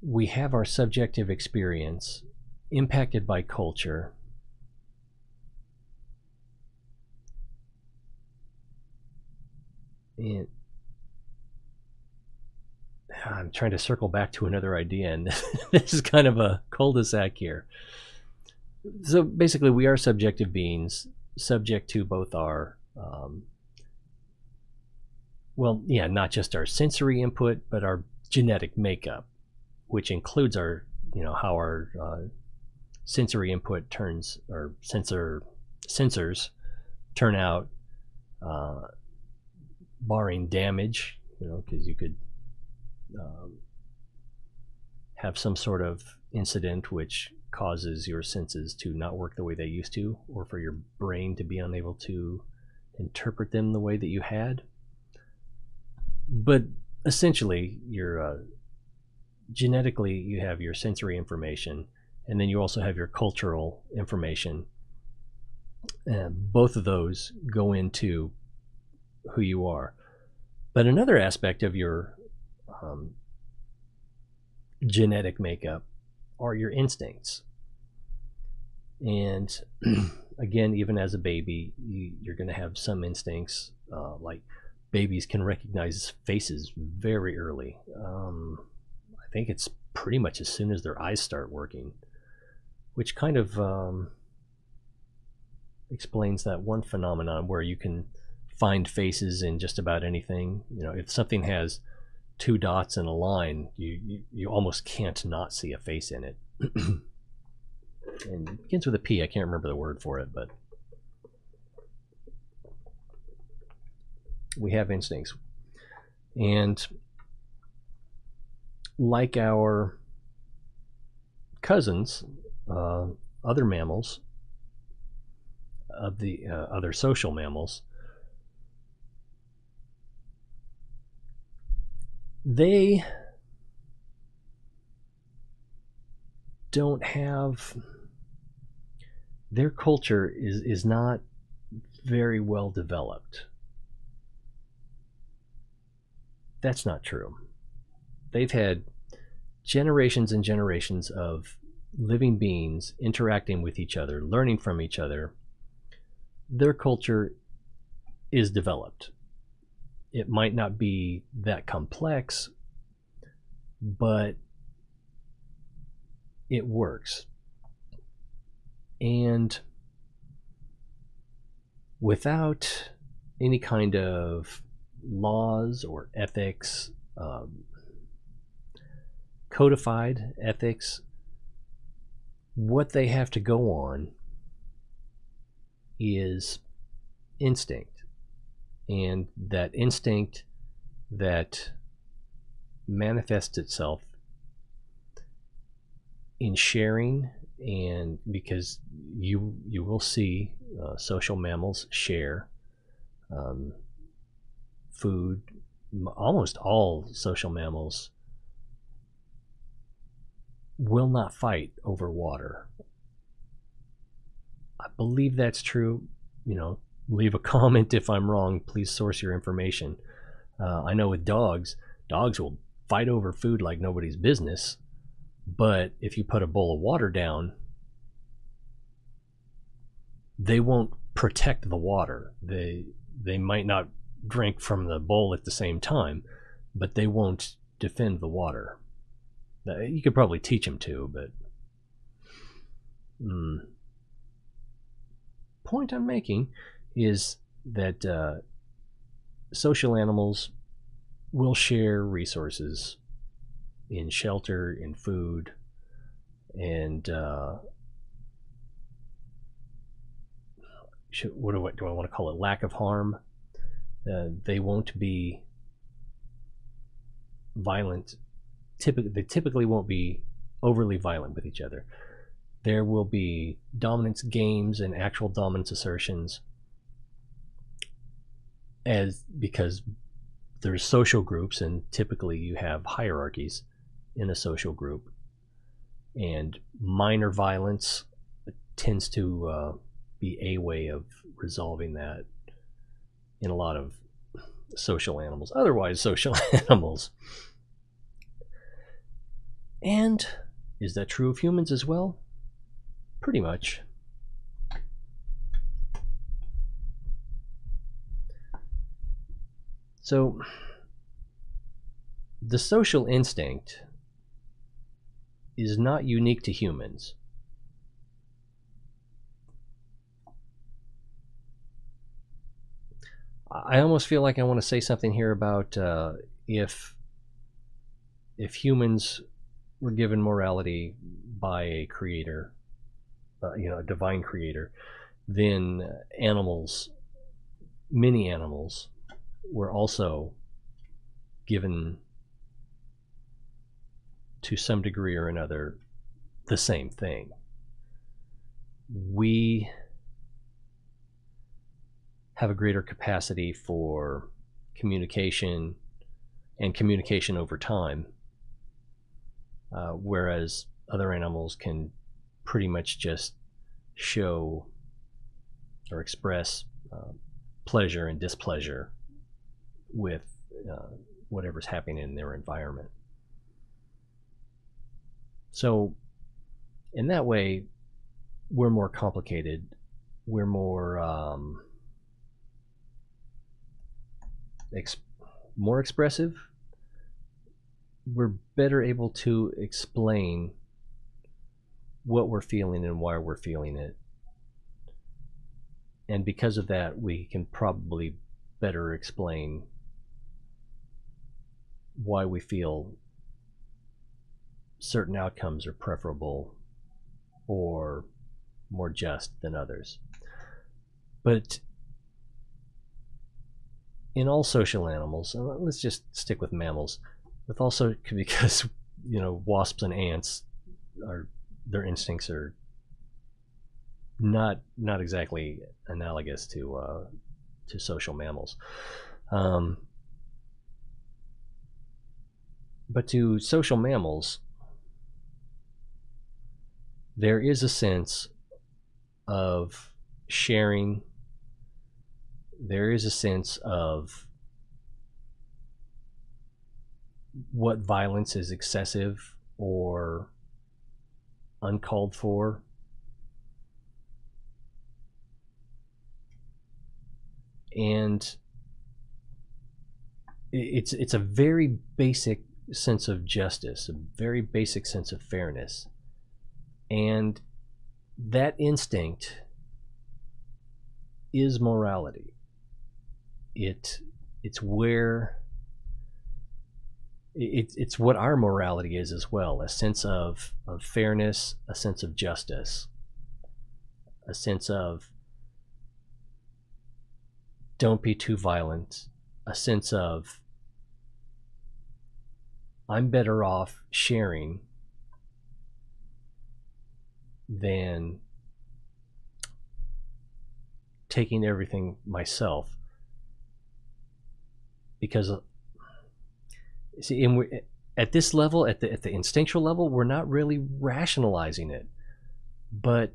S1: we have our subjective experience impacted by culture. And I'm trying to circle back to another idea, and this is kind of a cul-de-sac here. So basically, we are subjective beings, subject to both our, not just our sensory input, but our genetic makeup, which includes our, how our sensory input turns, or sensors turn out, barring damage, because you could have some sort of incident which causes your senses to not work the way they used to, or for your brain to be unable to interpret them the way that you had. But essentially, you're genetically, you have your sensory information, and then you also have your cultural information. And both of those go into who you are. But another aspect of your genetic makeup are your instincts. And again, even as a baby, you're going to have some instincts, like babies can recognize faces very early. I think it's pretty much as soon as their eyes start working, which kind of explains that one phenomenon where you can find faces in just about anything. If something has two dots and a line, you almost can't not see a face in it. And it begins with a P. I can't remember the word for it, but we have instincts. And like our cousins, other mammals, of the other social mammals, they don't have, their culture is not very well developed. That's not true. They've had generations and generations of living beings interacting with each other, learning from each other. Their culture is developed. It might not be that complex, but it works. And without any kind of laws or ethics, codified ethics, what they have to go on is instinct. And that instinct that manifests itself in sharing, and because you will see social mammals share food. Almost all social mammals will not fight over water. I believe that's true. Leave a comment if I'm wrong. Please source your information. I know with dogs will fight over food like nobody's business, but if you put a bowl of water down, they won't protect the water. They might not drink from the bowl at the same time, but they won't defend the water. You could probably teach them to, but point I'm making is that social animals will share resources in shelter, in food, and what do I want to call it? Lack of harm. They won't be violent. They typically won't be overly violent with each other. There will be dominance games and actual dominance assertions, because there's social groups, and typically you have hierarchies in a social group, and minor violence tends to be a way of resolving that in a lot of social animals, otherwise social animals. And is that true of humans as well? Pretty much. So the social instinct is not unique to humans. I almost feel like I want to say something here about if humans were given morality by a creator, a divine creator, then animals, many animals, were also given, to some degree or another, the same thing. We have a greater capacity for communication and communication over time, whereas other animals can pretty much just show or express pleasure and displeasure with whatever's happening in their environment. So in that way, we're more complicated. We're more more expressive. We're better able to explain what we're feeling and why we're feeling it. And because of that, we can probably better explain why we feel certain outcomes are preferable or more just than others. But in all social animals, let's just stick with mammals, with also, because wasps and ants their instincts are not exactly analogous to social mammals. But to social mammals, there is a sense of sharing. There is a sense of what violence is excessive or uncalled for. And it's a very basic sense of justice, a very basic sense of fairness. And that instinct is morality. It's what our morality is as well, a sense of fairness, a sense of justice, a sense of don't be too violent, a sense of I'm better off sharing than taking everything myself. Because see, at this level, at the instinctual level, we're not really rationalizing it, but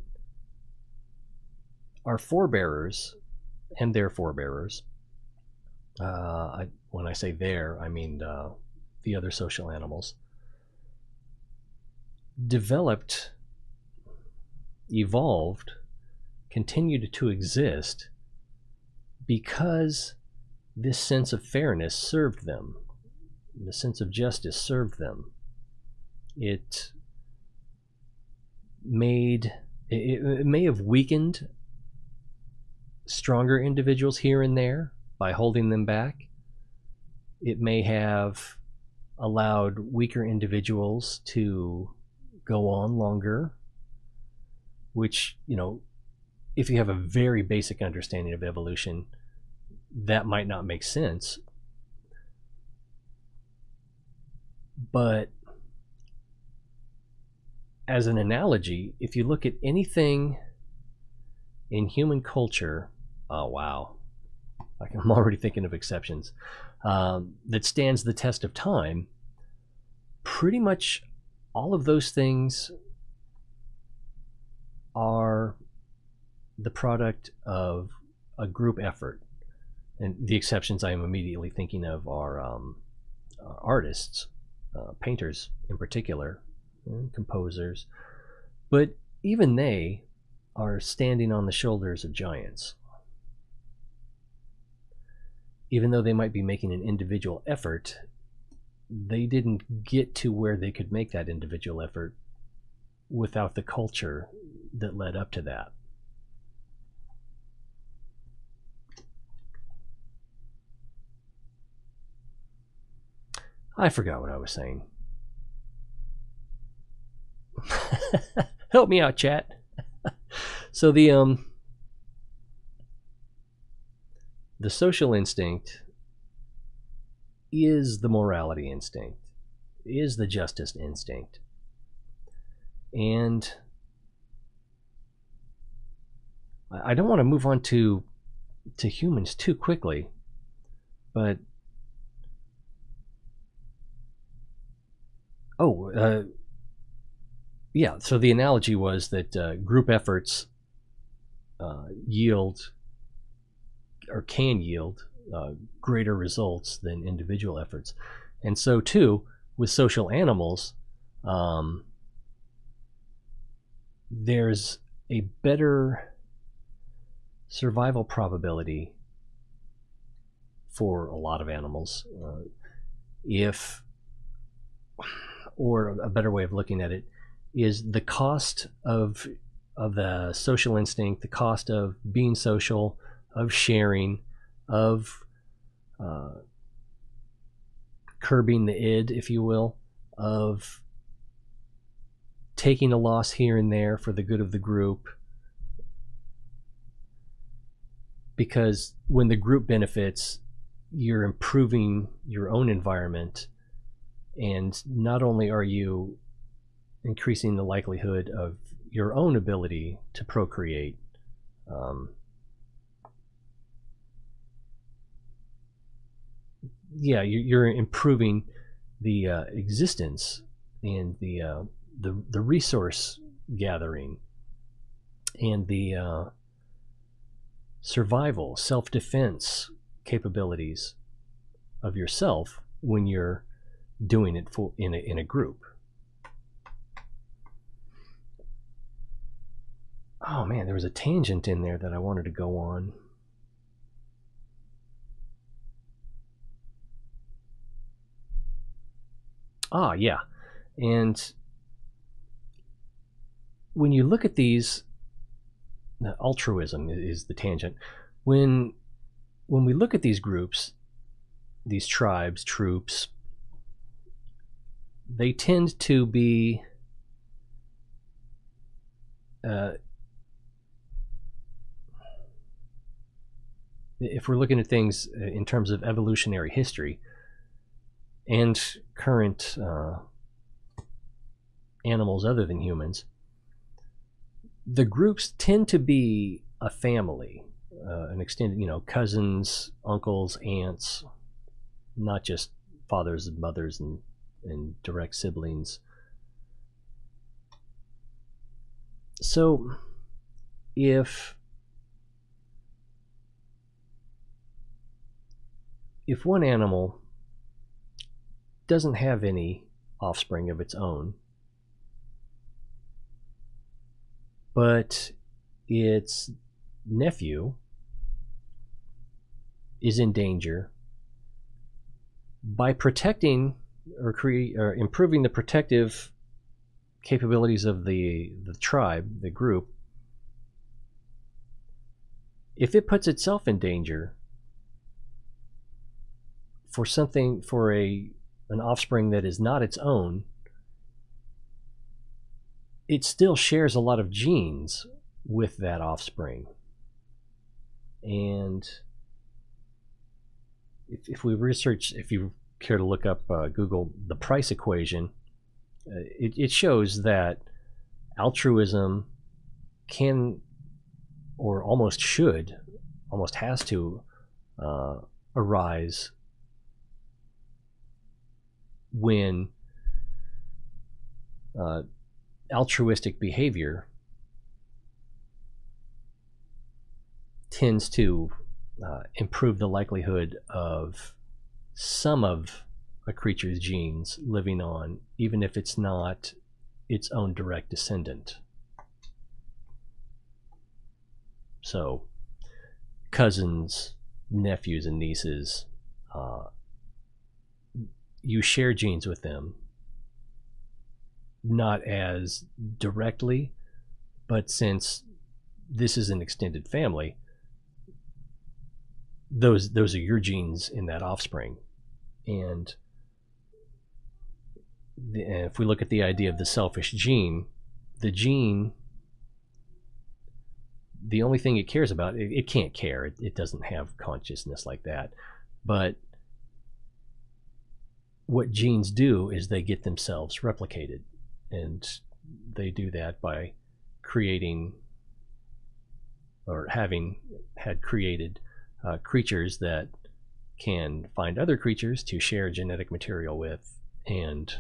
S1: our forebearers and their forebearers, when I say their, I mean the other social animals, evolved, continued to exist because this sense of fairness served them. The sense of justice served them. It may have weakened stronger individuals here and there by holding them back. It may have allowed weaker individuals to go on longer, which, if you have a very basic understanding of evolution, that might not make sense. But as an analogy, if you look at anything in human culture, oh wow, I'm already thinking of exceptions, that stands the test of time, pretty much all of those things are the product of a group effort. And the exceptions I am immediately thinking of are artists, painters in particular, composers. But even they are standing on the shoulders of giants. Even though they might be making an individual effort, they didn't get to where they could make that individual effort without the culture that led up to that. I forgot what I was saying. Help me out, chat. So the social instinct is the morality instinct, is the justice instinct. And I don't want to move on to humans too quickly, but yeah, so the analogy was that group efforts yield or can yield greater results than individual efforts. And so too with social animals, there's a better survival probability for a lot of animals if, or a better way of looking at it is the cost of the social instinct, the cost of being social, of sharing, of curbing the id, if you will, of taking a loss here and there for the good of the group. Because when the group benefits, you're improving your own environment, and not only are you increasing the likelihood of your own ability to procreate, yeah, you're improving the existence and the resource gathering and the survival, self-defense capabilities of yourself when you're doing it in a group. Oh man, there was a tangent in there that I wanted to go on. Yeah, and when you look at these, altruism is the tangent. When we look at these groups, these tribes, troops, they tend to be if we're looking at things in terms of evolutionary history and current animals other than humans, the groups tend to be a family, an extended, cousins, uncles, aunts, not just fathers and mothers and direct siblings. So if one animal doesn't have any offspring of its own, but its nephew is in danger, by protecting or improving the protective capabilities of the tribe, the group, if it puts itself in danger for an offspring that is not its own, it still shares a lot of genes with that offspring. And if you care to look up, Google the price equation, it shows that altruism can, or almost has to, arise when altruistic behavior tends to improve the likelihood of some of a creature's genes living on, even if it's not its own direct descendant. So cousins, nephews, and nieces, you share genes with them, not as directly, but since this is an extended family, those are your genes in that offspring. And if we look at the idea of the selfish gene, the gene, the only thing it cares about, it can't care. It doesn't have consciousness like that. But what genes do is they get themselves replicated. And they do that by creating, or having had created, creatures that can find other creatures to share genetic material with and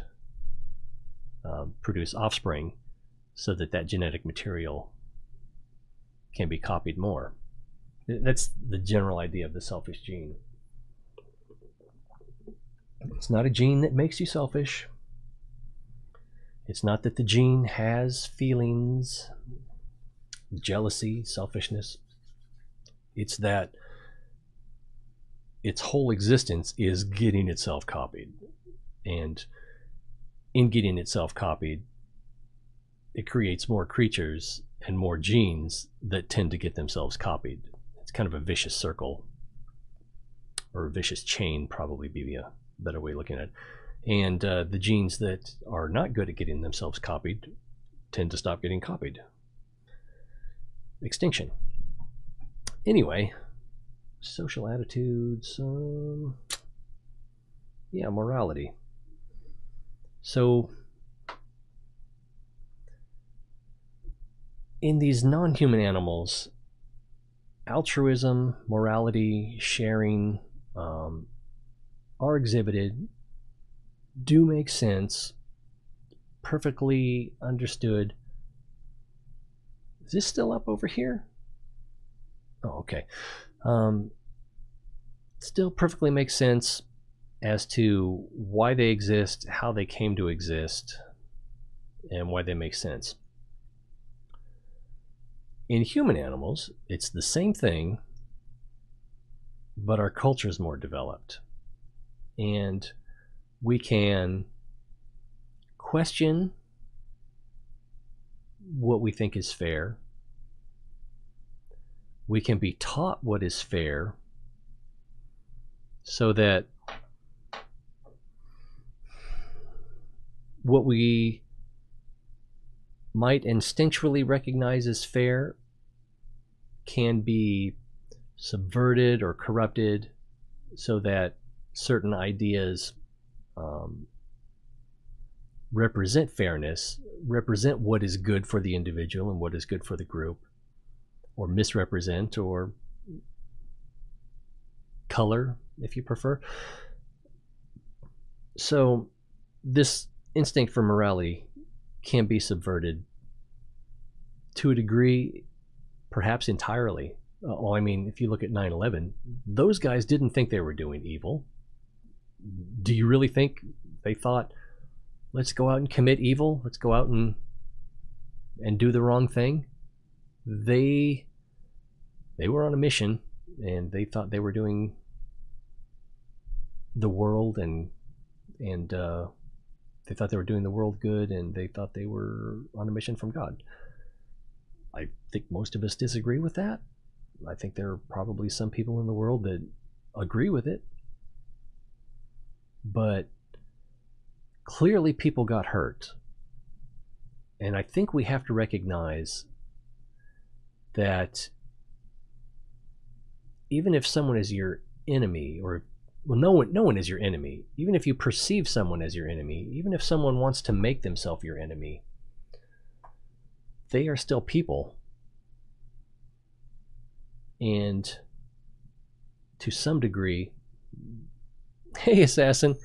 S1: produce offspring, so that that genetic material can be copied more. That's the general idea of the selfish gene. It's not a gene that makes you selfish. It's not that the gene has feelings, jealousy, selfishness. It's that its whole existence is getting itself copied. And in getting itself copied, it creates more creatures and more genes that tend to get themselves copied. It's kind of a vicious circle, or a vicious chain, probably be a better way of looking at it. And the genes that are not good at getting themselves copied tend to stop getting copied. Extinction. Anyway, social attitudes, yeah, morality. So in these non-human animals, altruism, morality, sharing are exhibited, do make sense, perfectly understood. Is this still up over here? Oh, okay. Still perfectly makes sense as to why they exist, how they came to exist, and why they make sense. In human animals, it's the same thing, but our culture is more developed. And we can question what we think is fair. We can be taught what is fair, so that what we might instinctually recognize as fair can be subverted or corrupted, so that certain ideas represent fairness, represent what is good for the individual and what is good for the group, or misrepresent, or color, if you prefer. So this instinct for morality can be subverted to a degree, perhaps entirely. Well, I mean, if you look at 9/11, those guys didn't think they were doing evil. Do you really think they thought, let's go out and commit evil, let's go out and do the wrong thing? They were on a mission, and they thought they were doing the world, and they thought they were doing the world good, and they thought they were on a mission from God. I think most of us disagree with that. I think there are probably some people in the world that agree with it. But clearly people got hurt. And I think we have to recognize that even if someone is your enemy, or, well, no one is your enemy. Even if you perceive someone as your enemy, even if someone wants to make themselves your enemy, they are still people. And to some degree, hey assassin,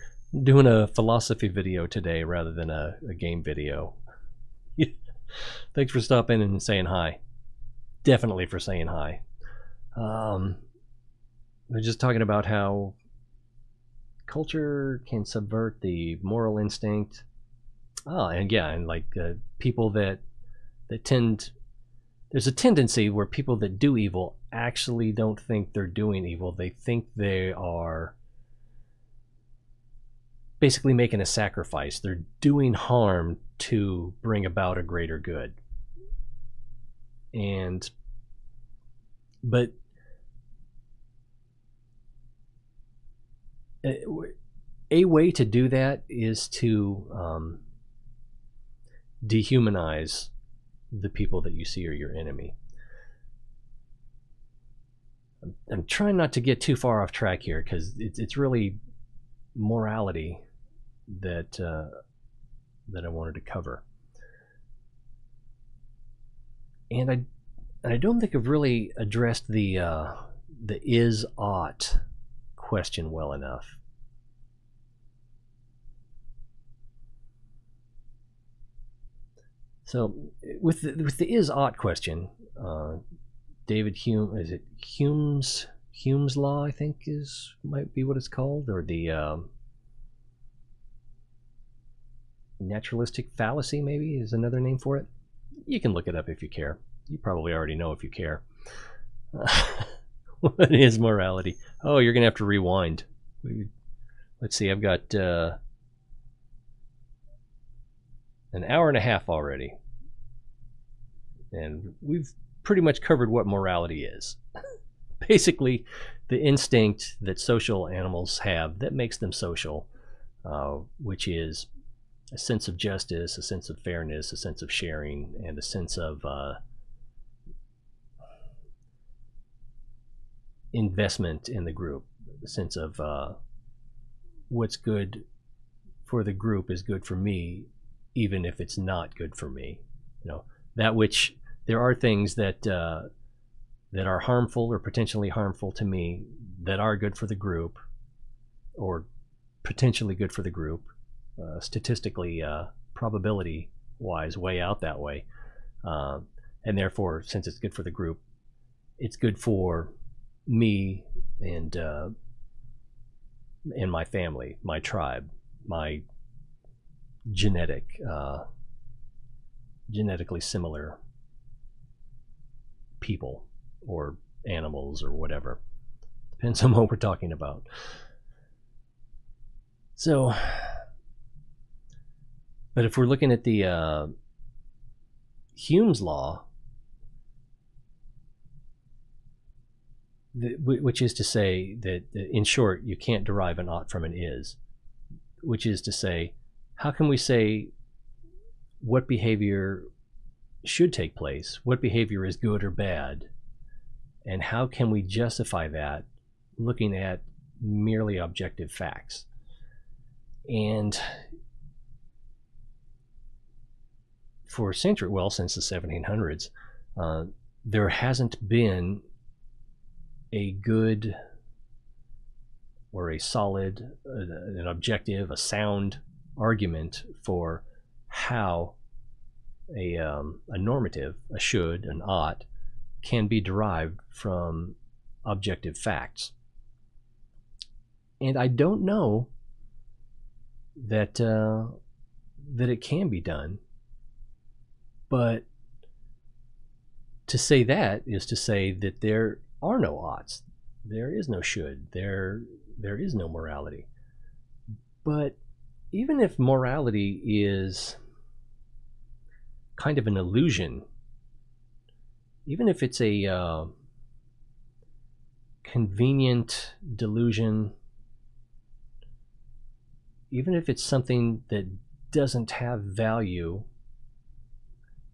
S1: doing a philosophy video today rather than a game video. Thanks for stopping in and saying hi. Definitely for saying hi. We're just talking about how culture can subvert the moral instinct. And like people that tend, there's a tendency where people that do evil actually don't think they're doing evil. They think they are basically making a sacrifice. They're doing harm to bring about a greater good. But a way to do that is to dehumanize the people that you see are your enemy. I'm trying not to get too far off track here, because it's really morality that I wanted to cover, and I don't think I've really addressed the is ought question well enough. So with the is ought question, David Hume, is it Hume's law, I think might be what it's called, or the naturalistic fallacy maybe is another name for it. You can look it up if you care. You probably already know if you care. What is morality? Oh, you're gonna have to rewind. Let's see, I've got an hour and a half already, and we've pretty much covered what morality is. Basically, the instinct that social animals have that makes them social, which is a sense of justice, a sense of fairness, a sense of sharing, and a sense of investment in the group. A sense of what's good for the group is good for me, even if it's not good for me. You know, that which there are things that that are harmful or potentially harmful to me that are good for the group, or potentially good for the group, statistically, probability wise, way out that way, and therefore, since it's good for the group, it's good for me and my family, my tribe, my genetically similar people or animals or whatever. Depends on what we're talking about. So, but if we're looking at the Hume's law, which is to say that, in short, you can't derive an ought from an is, which is to say, how can we say what behavior should take place, what behavior is good or bad, and how can we justify that looking at merely objective facts? And for a century, well, since the 1700s, there hasn't been a good or a solid, an objective, a sound argument for how a normative, a should, an ought, can be derived from objective facts. And I don't know that that it can be done, but to say that is to say that there are no oughts, there is no should, there is no morality. But even if morality is kind of an illusion, even if it's a convenient delusion, even if it's something that doesn't have value,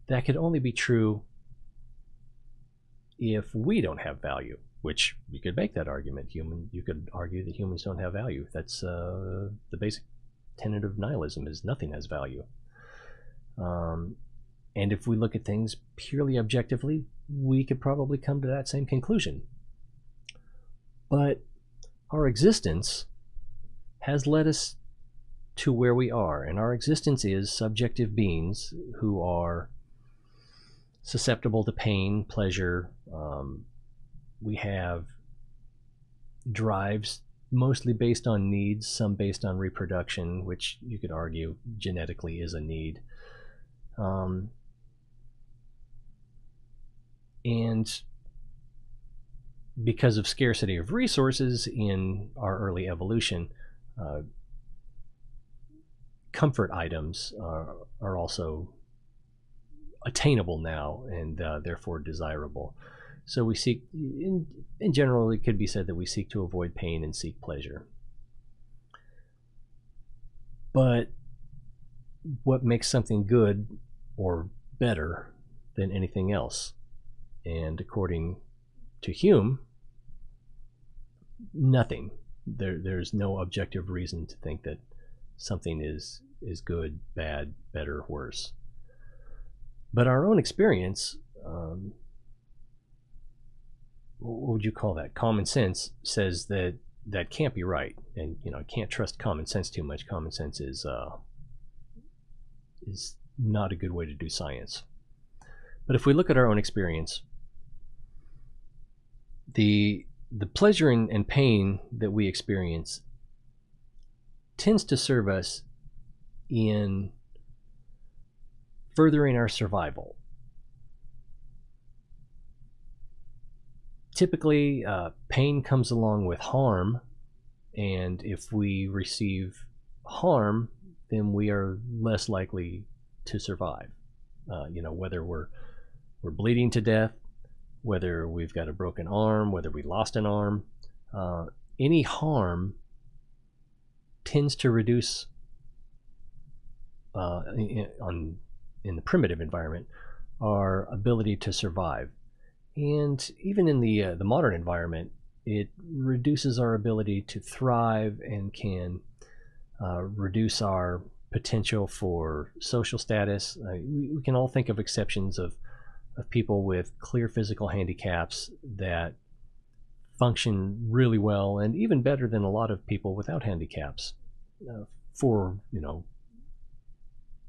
S1: that could only be true if we don't have value, which you could make that argument. You could argue that humans don't have value. That's the basic tenet of nihilism, is nothing has value. And if we look at things purely objectively, we could probably come to that same conclusion. But our existence has led us to where we are, and our existence is subjective beings who are susceptible to pain, pleasure. We have drives mostly based on needs, some based on reproduction, which you could argue genetically is a need. And because of scarcity of resources in our early evolution, comfort items are also attainable now and therefore desirable. So we seek, in general, it could be said that we seek to avoid pain and seek pleasure. But what makes something good or better than anything else? And according to Hume, nothing. There's no objective reason to think that something is good, bad, better, worse. But our own experience, what would you call that? Common sense says that that can't be right, and I can't trust common sense too much. Common sense is not a good way to do science. But if we look at our own experience, the pleasure and pain that we experience tends to serve us in furthering our survival. Typically, pain comes along with harm, and if we receive harm, then we are less likely to survive. Whether we're bleeding to death, whether we've got a broken arm, whether we lost an arm, any harm tends to reduce in the primitive environment our ability to survive. And even in the modern environment, it reduces our ability to thrive and can reduce our potential for social status. We can all think of exceptions of people with clear physical handicaps that function really well and even better than a lot of people without handicaps for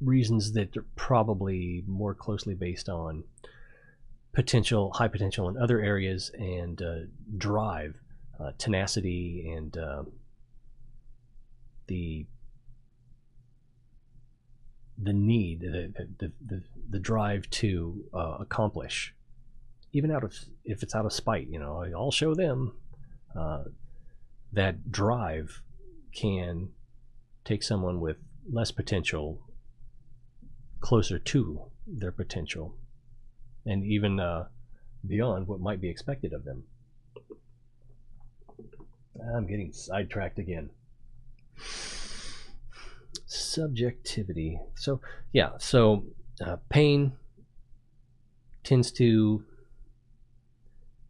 S1: reasons that are probably more closely based on high potential in other areas, and drive, tenacity, and the need, the drive to accomplish, even if it's out of spite. I'll show them. That drive can take someone with less potential closer to their potential, and even beyond what might be expected of them. I'm getting sidetracked again. Subjectivity. So pain tends to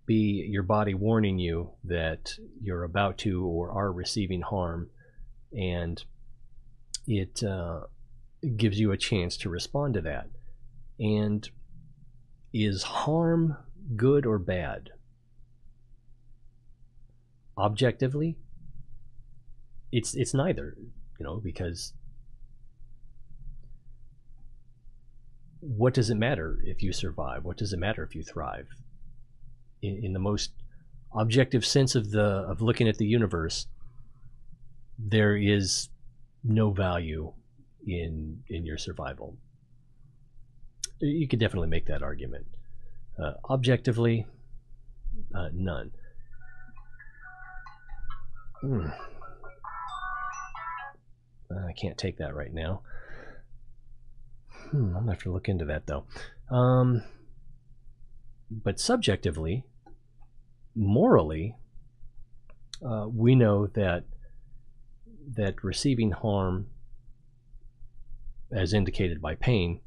S1: be your body warning you that you're about to or are receiving harm, and it gives you a chance to respond to that. And is harm good or bad? Objectively, it's neither, because what does it matter if you survive? What does it matter if you thrive? In the most objective sense of looking at the universe, there is no value in your survival. You could definitely make that argument. Objectively, none. I can't take that right now. I'm gonna have to look into that though. But subjectively, morally, we know that receiving harm, as indicated by pain,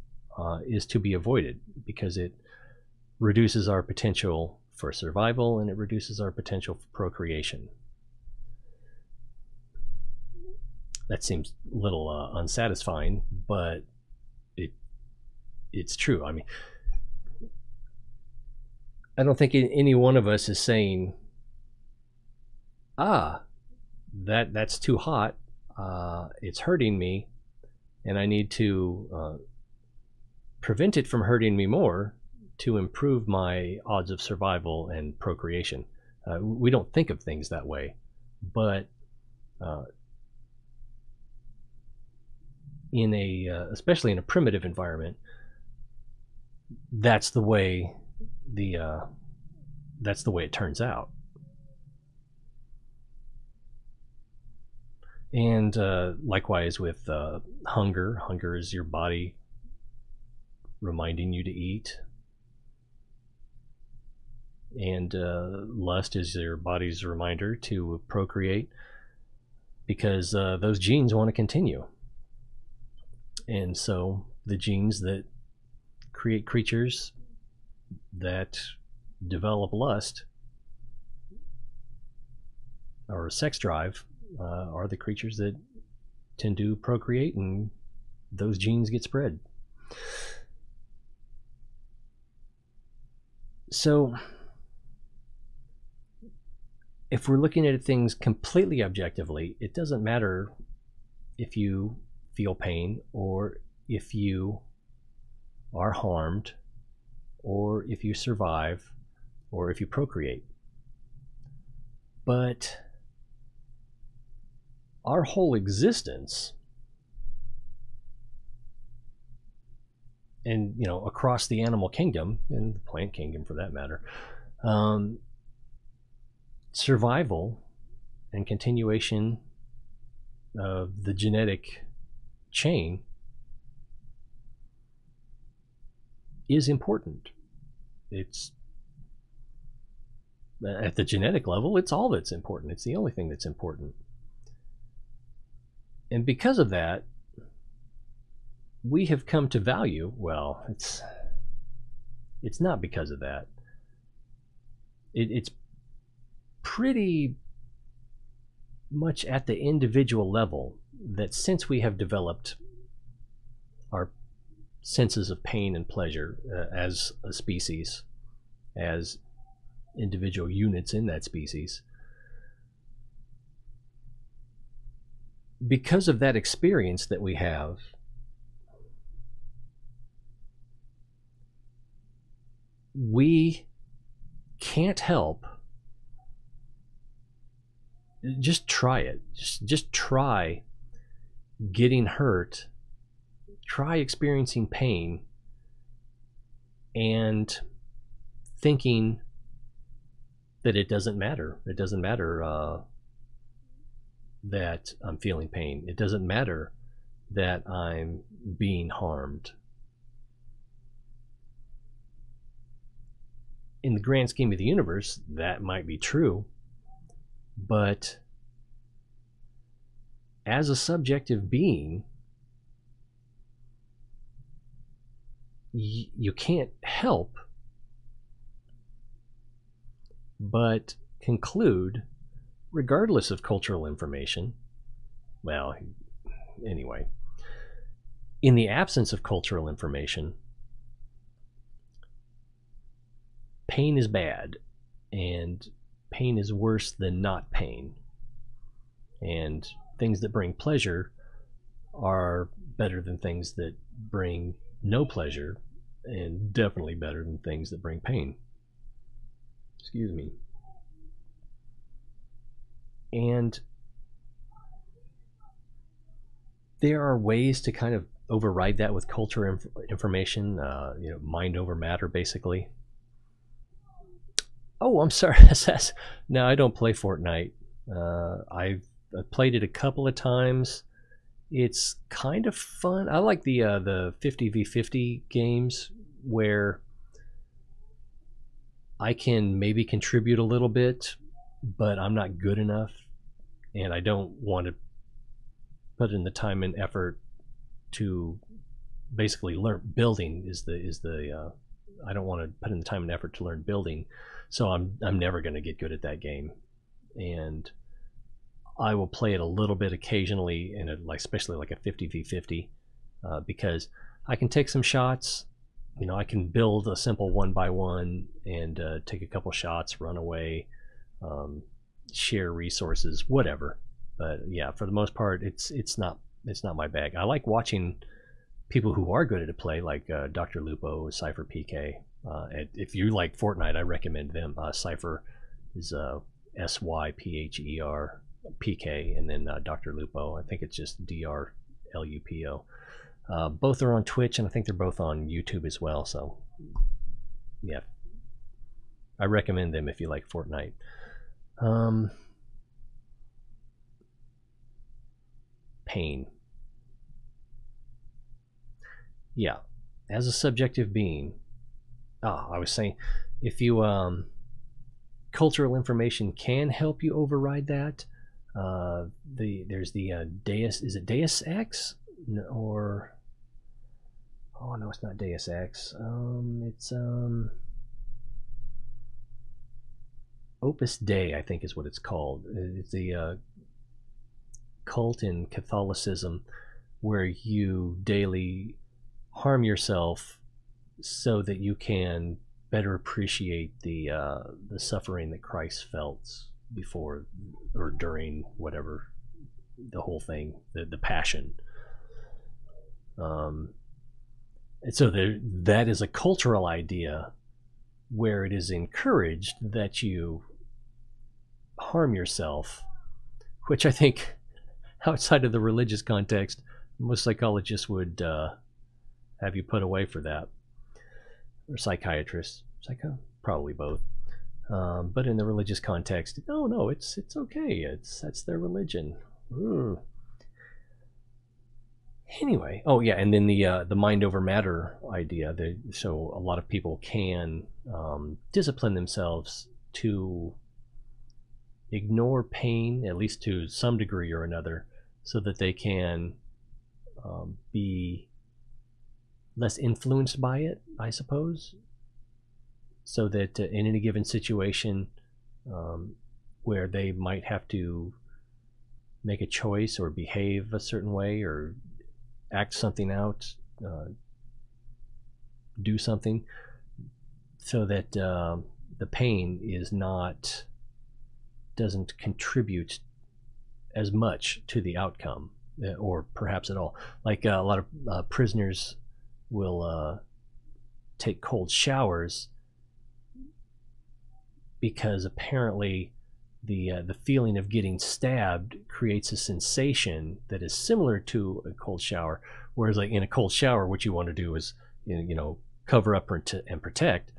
S1: is to be avoided, because it reduces our potential for survival and it reduces our potential for procreation. That seems a little unsatisfying, but it's true. I mean, I don't think any one of us is saying that's too hot, it's hurting me, and I need to prevent it from hurting me more to improve my odds of survival and procreation. We don't think of things that way, but in a especially in a primitive environment, that's the way it turns out. And likewise with hunger. Hunger is your body reminding you to eat, and lust is your body's reminder to procreate, because those genes want to continue. And so the genes that create creatures that develop lust or sex drive are the creatures that tend to procreate, and those genes get spread. So if we're looking at things completely objectively, it doesn't matter if you feel pain, or if you are harmed, or if you survive, or if you procreate. But our whole existence, and across the animal kingdom and the plant kingdom for that matter, survival and continuation of the genetic chain is important. It's at the genetic level, it's all that's important. It's the only thing that's important. And because of that, we have come to value, well, it's not because of that. It's pretty much at the individual level that since we have developed our senses of pain and pleasure as a species, as individual units in that species, because of that experience that we have, we can't help, just try it. Just try getting hurt, try experiencing pain, and thinking that it doesn't matter. It doesn't matter that I'm feeling pain. It doesn't matter that I'm being harmed. In the grand scheme of the universe, that might be true, but as a subjective being, you can't help but conclude, regardless of cultural information, well, anyway, in the absence of cultural information, pain is bad, and pain is worse than not pain. And things that bring pleasure are better than things that bring no pleasure, and definitely better than things that bring pain. Excuse me. And there are ways to kind of override that with culture information, mind over matter, basically. Oh, I'm sorry. No, I don't play Fortnite. I've played it a couple of times. It's kind of fun. I like the 50v50 games where I can maybe contribute a little bit, but I'm not good enough, and I don't want to put in the time and effort to basically learn building. I don't want to put in the time and effort to learn building, so I'm never going to get good at that game. And I will play it a little bit occasionally, especially like a 50v50, because I can take some shots. I can build a simple 1x1 and take a couple shots, run away, share resources, whatever. But yeah, for the most part, it's not my bag. I like watching people who are good at a play, like Dr. Lupo, Cypher PK. If you like Fortnite, I recommend them. Cypher is SYPHER PK, and then Dr. Lupo. I think it's just DRLUPO. Both are on Twitch, and I think they're both on YouTube as well. So yeah, I recommend them if you like Fortnite. Pain. Yeah, as a subjective being, I was saying, if you cultural information can help you override that. There's the Deus. Is it Deus Ex? Or oh no, it's not Deus Ex. It's Opus Dei, I think is what it's called. It's the cult in Catholicism where you daily harm yourself so that you can better appreciate the suffering that Christ felt before or during whatever the whole thing, the passion. And so that is a cultural idea where it is encouraged that you harm yourself, which I think outside of the religious context, most psychologists would have you put away for that, or psychiatrists, probably both. But in the religious context, no, it's okay. That's their religion. Anyway, oh yeah, and then the mind over matter idea. So a lot of people can discipline themselves to ignore pain, at least to some degree or another, so that they can be less influenced by it, I suppose. So that in any given situation where they might have to make a choice or behave a certain way or act something out, do something, so that the pain doesn't contribute as much to the outcome, or perhaps at all. Like a lot of prisoners will take cold showers because apparently the feeling of getting stabbed creates a sensation that is similar to a cold shower. Whereas, like in a cold shower, what you want to do is cover up and protect,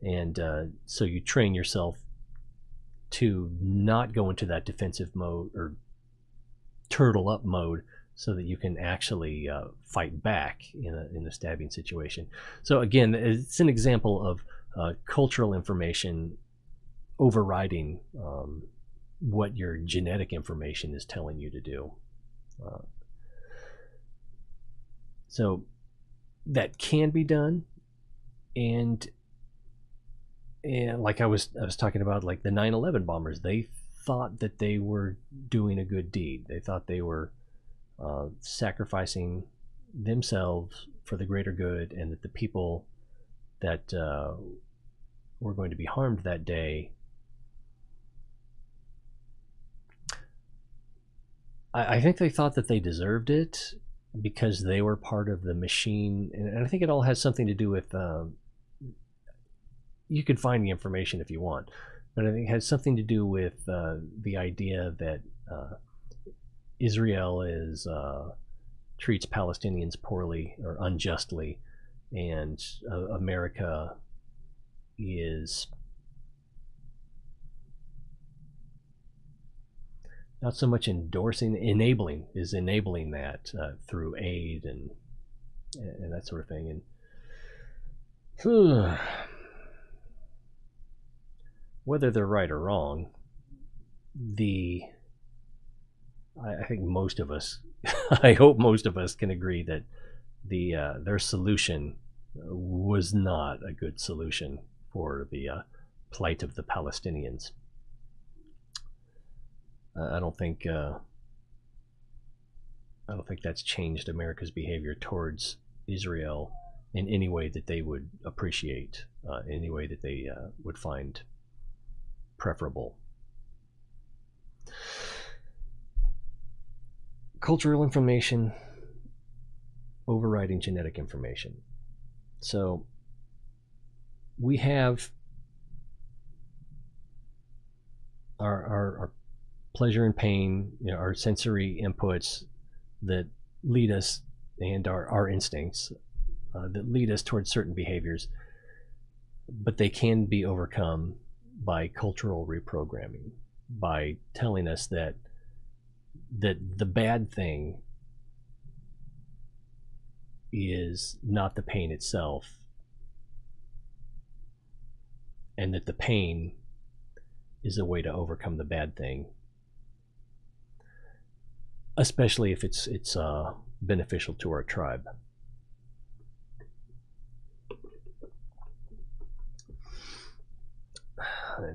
S1: and so you train yourself to not go into that defensive mode or turtle up mode, so that you can actually fight back in a stabbing situation. So again, it's an example of cultural information overriding what your genetic information is telling you to do. So that can be done, and like I was talking about, like the 9/11 bombers, they thought that they were doing a good deed. They thought they were sacrificing themselves for the greater good, and that the people that were going to be harmed that day, I think they thought that they deserved it because they were part of the machine. And I think it all has something to do with, you can find the information if you want, but I think it has something to do with the idea that Israel treats Palestinians poorly or unjustly, and America is not so much enabling that through aid and that sort of thing. And whether they're right or wrong, I think most of us, I hope most of us can agree that their solution was not a good solution for the plight of the Palestinians. I don't think that's changed America's behavior towards Israel in any way that they would appreciate, any way that they would find preferable. cultural information overriding genetic information. So we have our pleasure and pain, our sensory inputs that lead us, and our instincts that lead us towards certain behaviors, but they can be overcome by cultural reprogramming, by telling us that the bad thing is not the pain itself, and that the pain is a way to overcome the bad thing, especially if it's beneficial to our tribe.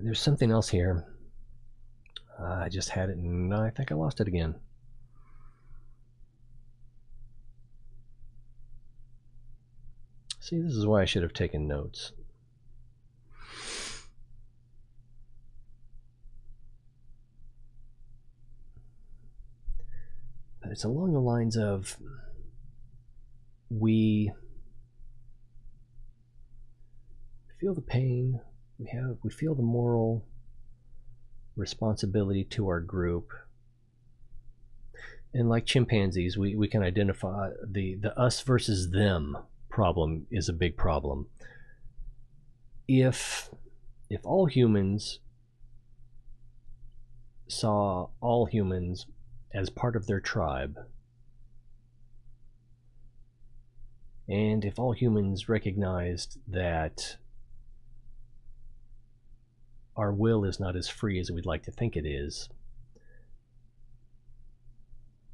S1: There's something else here. I just had it and I think I lost it again. See, this is why I should have taken notes. But it's along the lines of we feel the pain, we feel the moral responsibility to our group, and like chimpanzees, we can identify the us versus them problem is a big problem. If all humans saw all humans as part of their tribe, and if all humans recognized that our will is not as free as we'd like to think it is,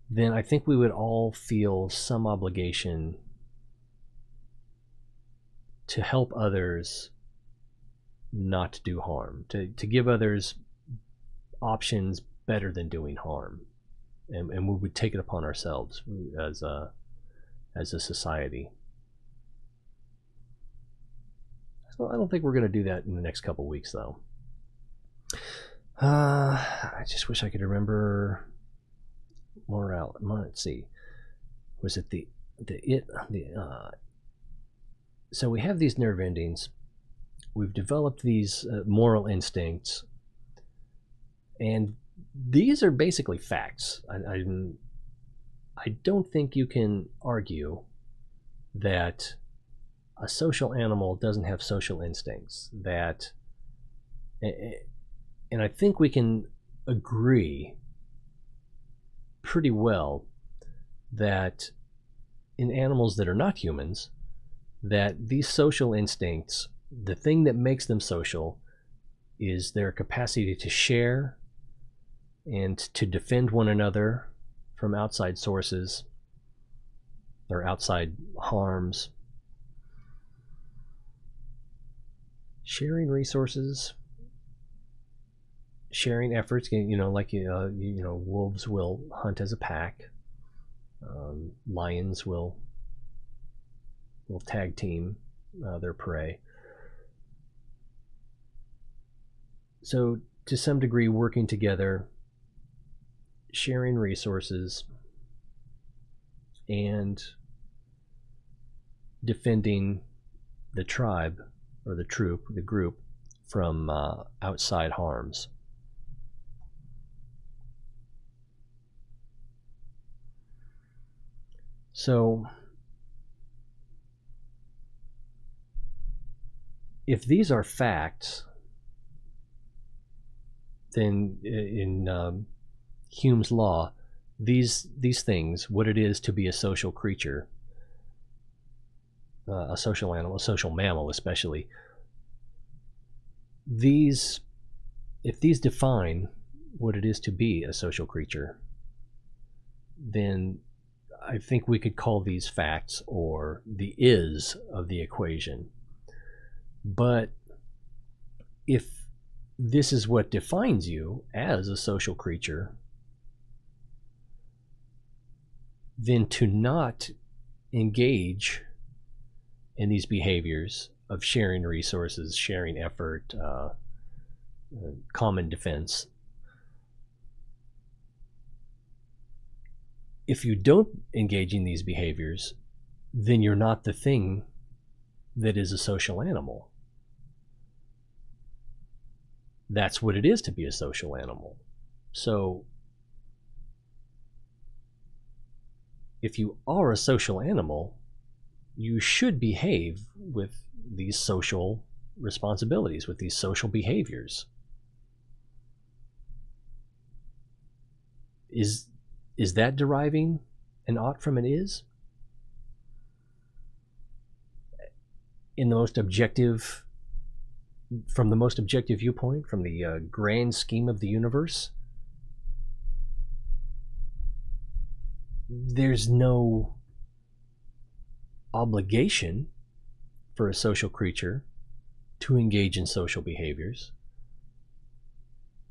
S1: then I think we would all feel some obligation to help others not to do harm, to give others options better than doing harm. And we would take it upon ourselves as a society. So I don't think we're going to do that in the next couple weeks, though. I just wish I could remember morale. Let's see. Was it so we have these nerve endings. We've developed these moral instincts, and these are basically facts. I don't think you can argue that a social animal doesn't have social instincts. And I think we can agree pretty well that in animals that are not humans, that these social instincts, the thing that makes them social is their capacity to share and to defend one another from outside sources or outside harms. Sharing resources, sharing efforts, like wolves will hunt as a pack, lions will tag team their prey. So to some degree, working together, sharing resources, and defending the tribe or the troop, the group, from outside harms. So if these are facts, then in Hume's law, these things, what it is to be a social creature, a social animal, a social mammal especially, if these define what it is to be a social creature, then I think we could call these facts, or the is of the equation. But if this is what defines you as a social creature, then to not engage in these behaviors of sharing resources, sharing effort, common defense, if you don't engage in these behaviors, then you're not the thing that is a social animal. That's what it is to be a social animal. So if you are a social animal, you should behave with these social responsibilities, with these social behaviors. Is that deriving an ought from an is? In the most objective, from the most objective viewpoint, from the grand scheme of the universe, there's no obligation for a social creature to engage in social behaviors,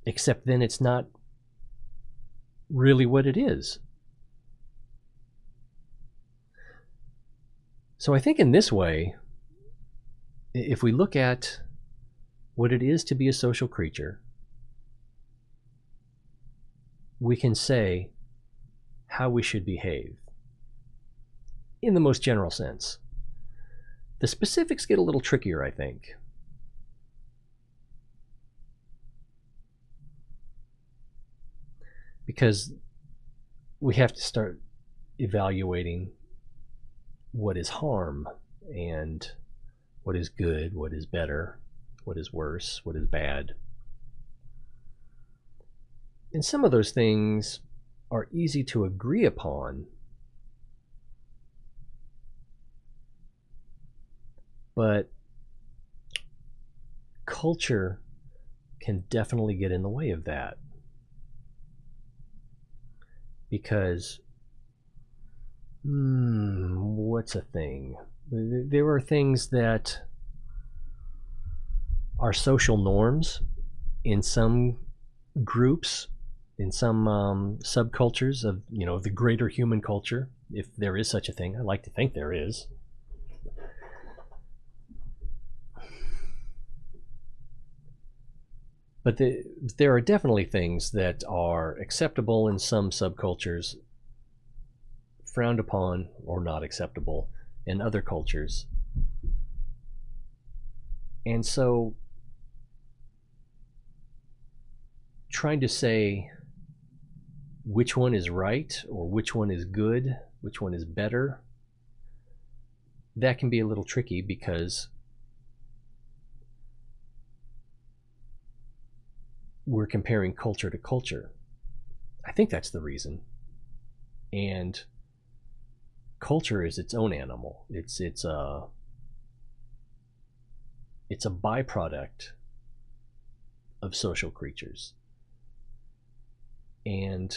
S1: except then it's not really what it is. So I think in this way, if we look at what it is to be a social creature, we can say how we should behave in the most general sense. The specifics get a little trickier, I think. Because we have to start evaluating what is harm and what is good, what is better, what is worse, what is bad. And some of those things are easy to agree upon, but culture can definitely get in the way of that. Because, what's a thing? There are things that are social norms in some groups, in some subcultures of, the greater human culture, if there is such a thing. I like to think there is. But there are definitely things that are acceptable in some subcultures, frowned upon or not acceptable in other cultures. And so trying to say which one is right or which one is good, which one is better, that can be a little tricky because we're comparing culture to culture. I think that's the reason. And culture is its own animal. It's a byproduct of social creatures. And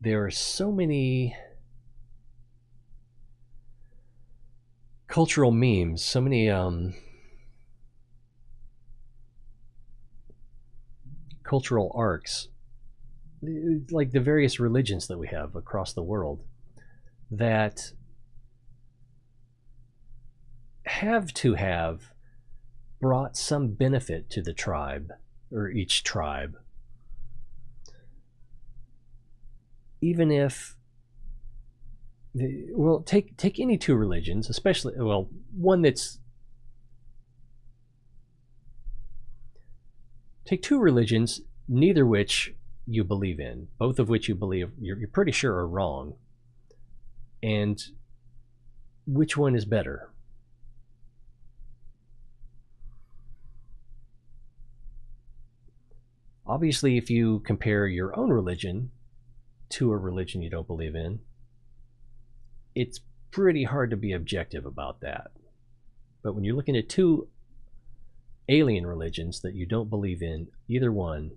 S1: there are so many cultural memes, so many cultural arcs, like the various religions that we have across the world, that have brought some benefit to the tribe, or each tribe, even if take any two religions, especially one that's take two religions, neither which you believe in, both of which you believe you're pretty sure are wrong, and which one is better? Obviously, if you compare your own religion to a religion you don't believe in, it's pretty hard to be objective about that. But when you're looking at two alien religions that you don't believe in, either one,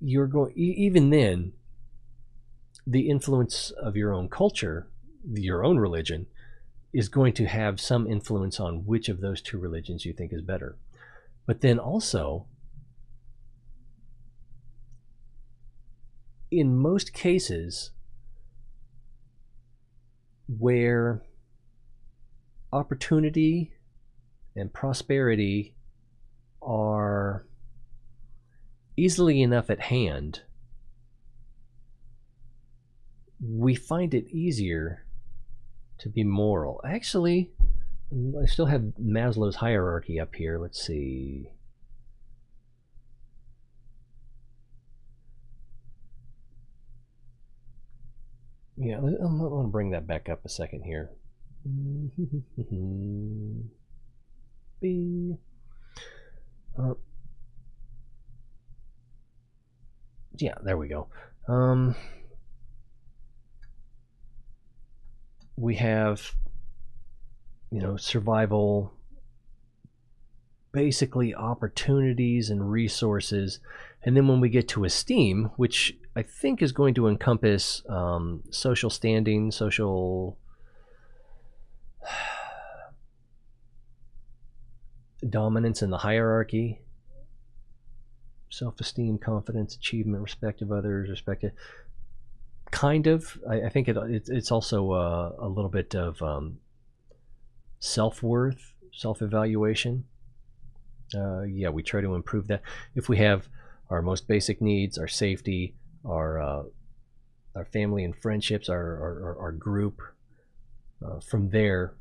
S1: even then, the influence of your own culture, your own religion, is going to have some influence on which of those two religions you think is better. But then also, in most cases where opportunity and prosperity are easily enough at hand, we find it easier to be moral. Actually, I still have Maslow's hierarchy up here. Let's see. Yeah, I'm going to bring that back up a second here. Bing. Yeah, there we go. We have, survival, basically opportunities and resources. And then when we get to esteem, which I think is going to encompass social standing, social dominance in the hierarchy, self-esteem, confidence, achievement, respect of others, I think it's also a little bit of self-worth, self-evaluation. Yeah, we try to improve that. If we have our most basic needs, our safety, our family and friendships, our group, from there,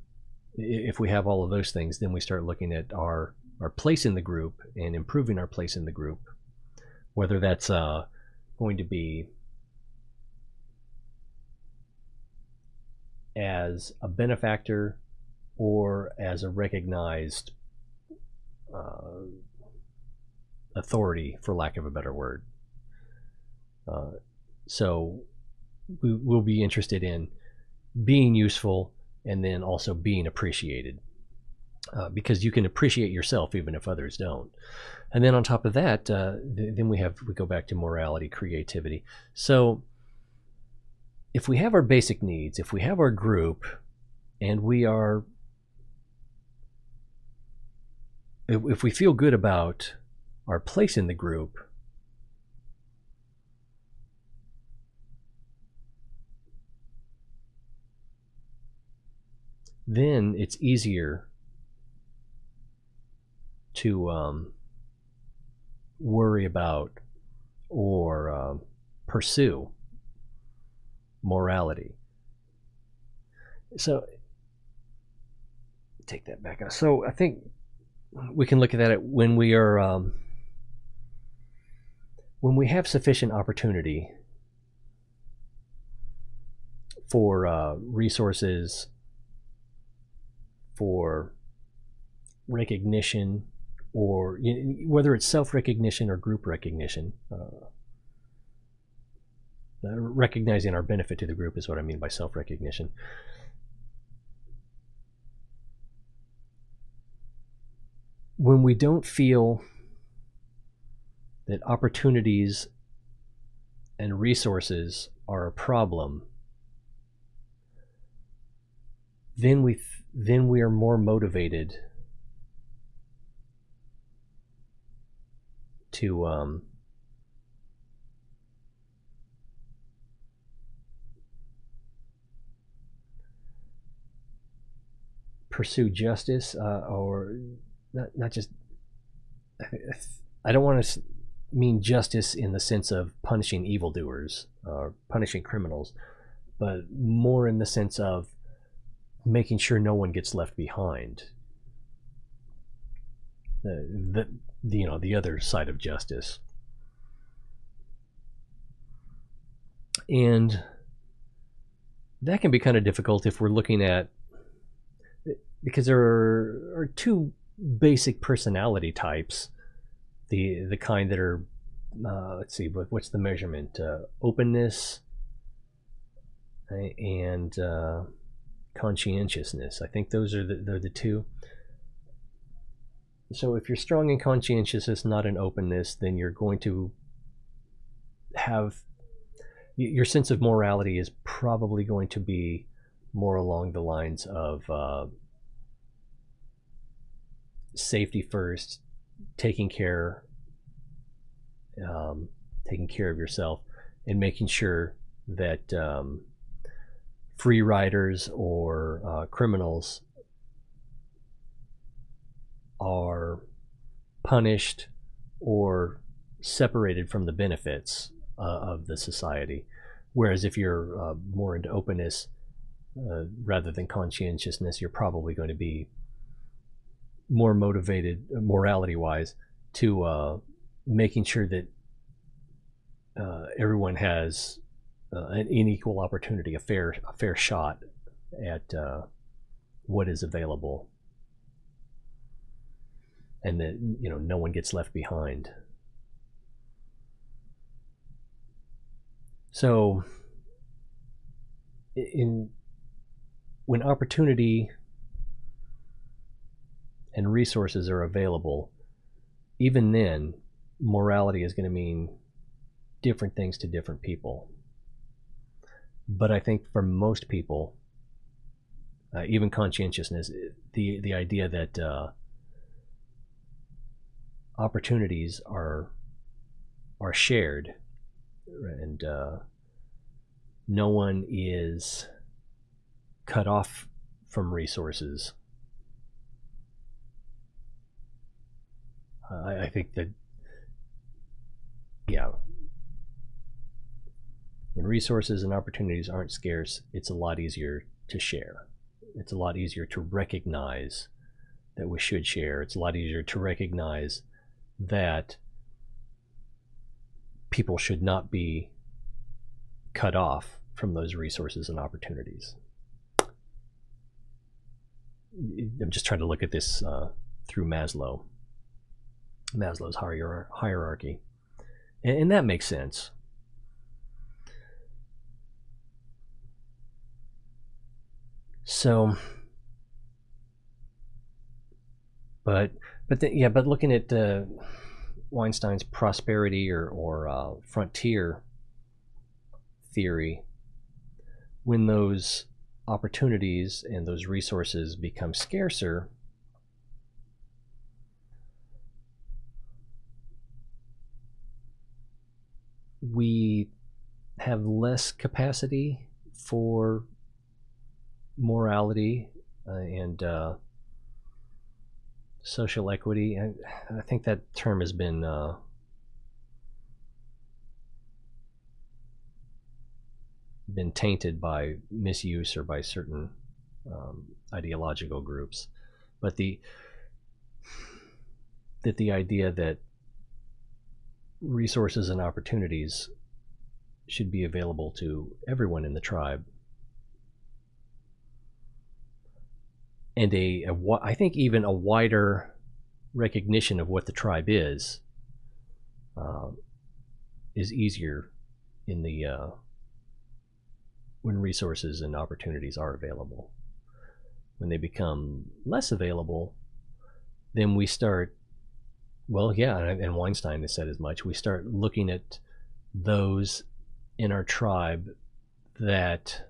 S1: if we have all of those things, then we start looking at our place in the group and improving our place in the group, whether that's going to be as a benefactor or as a recognized authority, for lack of a better word. So we'll be interested in being useful and then also being appreciated, because you can appreciate yourself even if others don't. And then on top of that, then we go back to morality, creativity. So if we have our basic needs, if we have our group, and if we feel good about our place in the group, then it's easier to worry about or pursue morality. So take that back up. So I think we can look at that when we are when we have sufficient opportunity for resources, for recognition, or whether it's self-recognition or group recognition. Recognizing our benefit to the group is what I mean by self-recognition. When we don't feel that opportunities and resources are a problem, then we are more motivated to pursue justice, or not just, I don't want to mean justice in the sense of punishing evildoers or punishing criminals, but more in the sense of making sure no one gets left behind. The other side of justice. And that can be kind of difficult if we're looking at, because there are two basic personality types, the kind that are, let's see, what's the measurement? Openness and conscientiousness. I think those are the two. So if you're strong in conscientiousness, not in openness, then you're going to have, your sense of morality is probably going to be more along the lines of safety first, taking care of yourself, and making sure that free riders or criminals are punished or separated from the benefits of the society. Whereas if you're more into openness rather than conscientiousness, you're probably going to be more motivated, morality-wise, to making sure that everyone has an equal opportunity, a fair shot at what is available, and that no one gets left behind. So, when opportunity and resources are available, even then, morality is going to mean different things to different people. But I think for most people, even conscientiousness, the idea that opportunities are shared, and no one is cut off from resources. I think that, yeah, when resources and opportunities aren't scarce, it's a lot easier to share. It's a lot easier to recognize that we should share. It's a lot easier to recognize that people should not be cut off from those resources and opportunities. I'm just trying to look at this through Maslow's hierarchy, and that makes sense. So, but looking at Weinstein's prosperity or frontier theory, when those opportunities and those resources become scarcer, we have less capacity for morality and social equity. I think that term has been tainted by misuse or by certain ideological groups, but the idea that resources and opportunities should be available to everyone in the tribe, and I think even a wider recognition of what the tribe is easier in the when resources and opportunities are available. When they become less available, then we start, well, yeah, and Weinstein has said as much, we start looking at those in our tribe that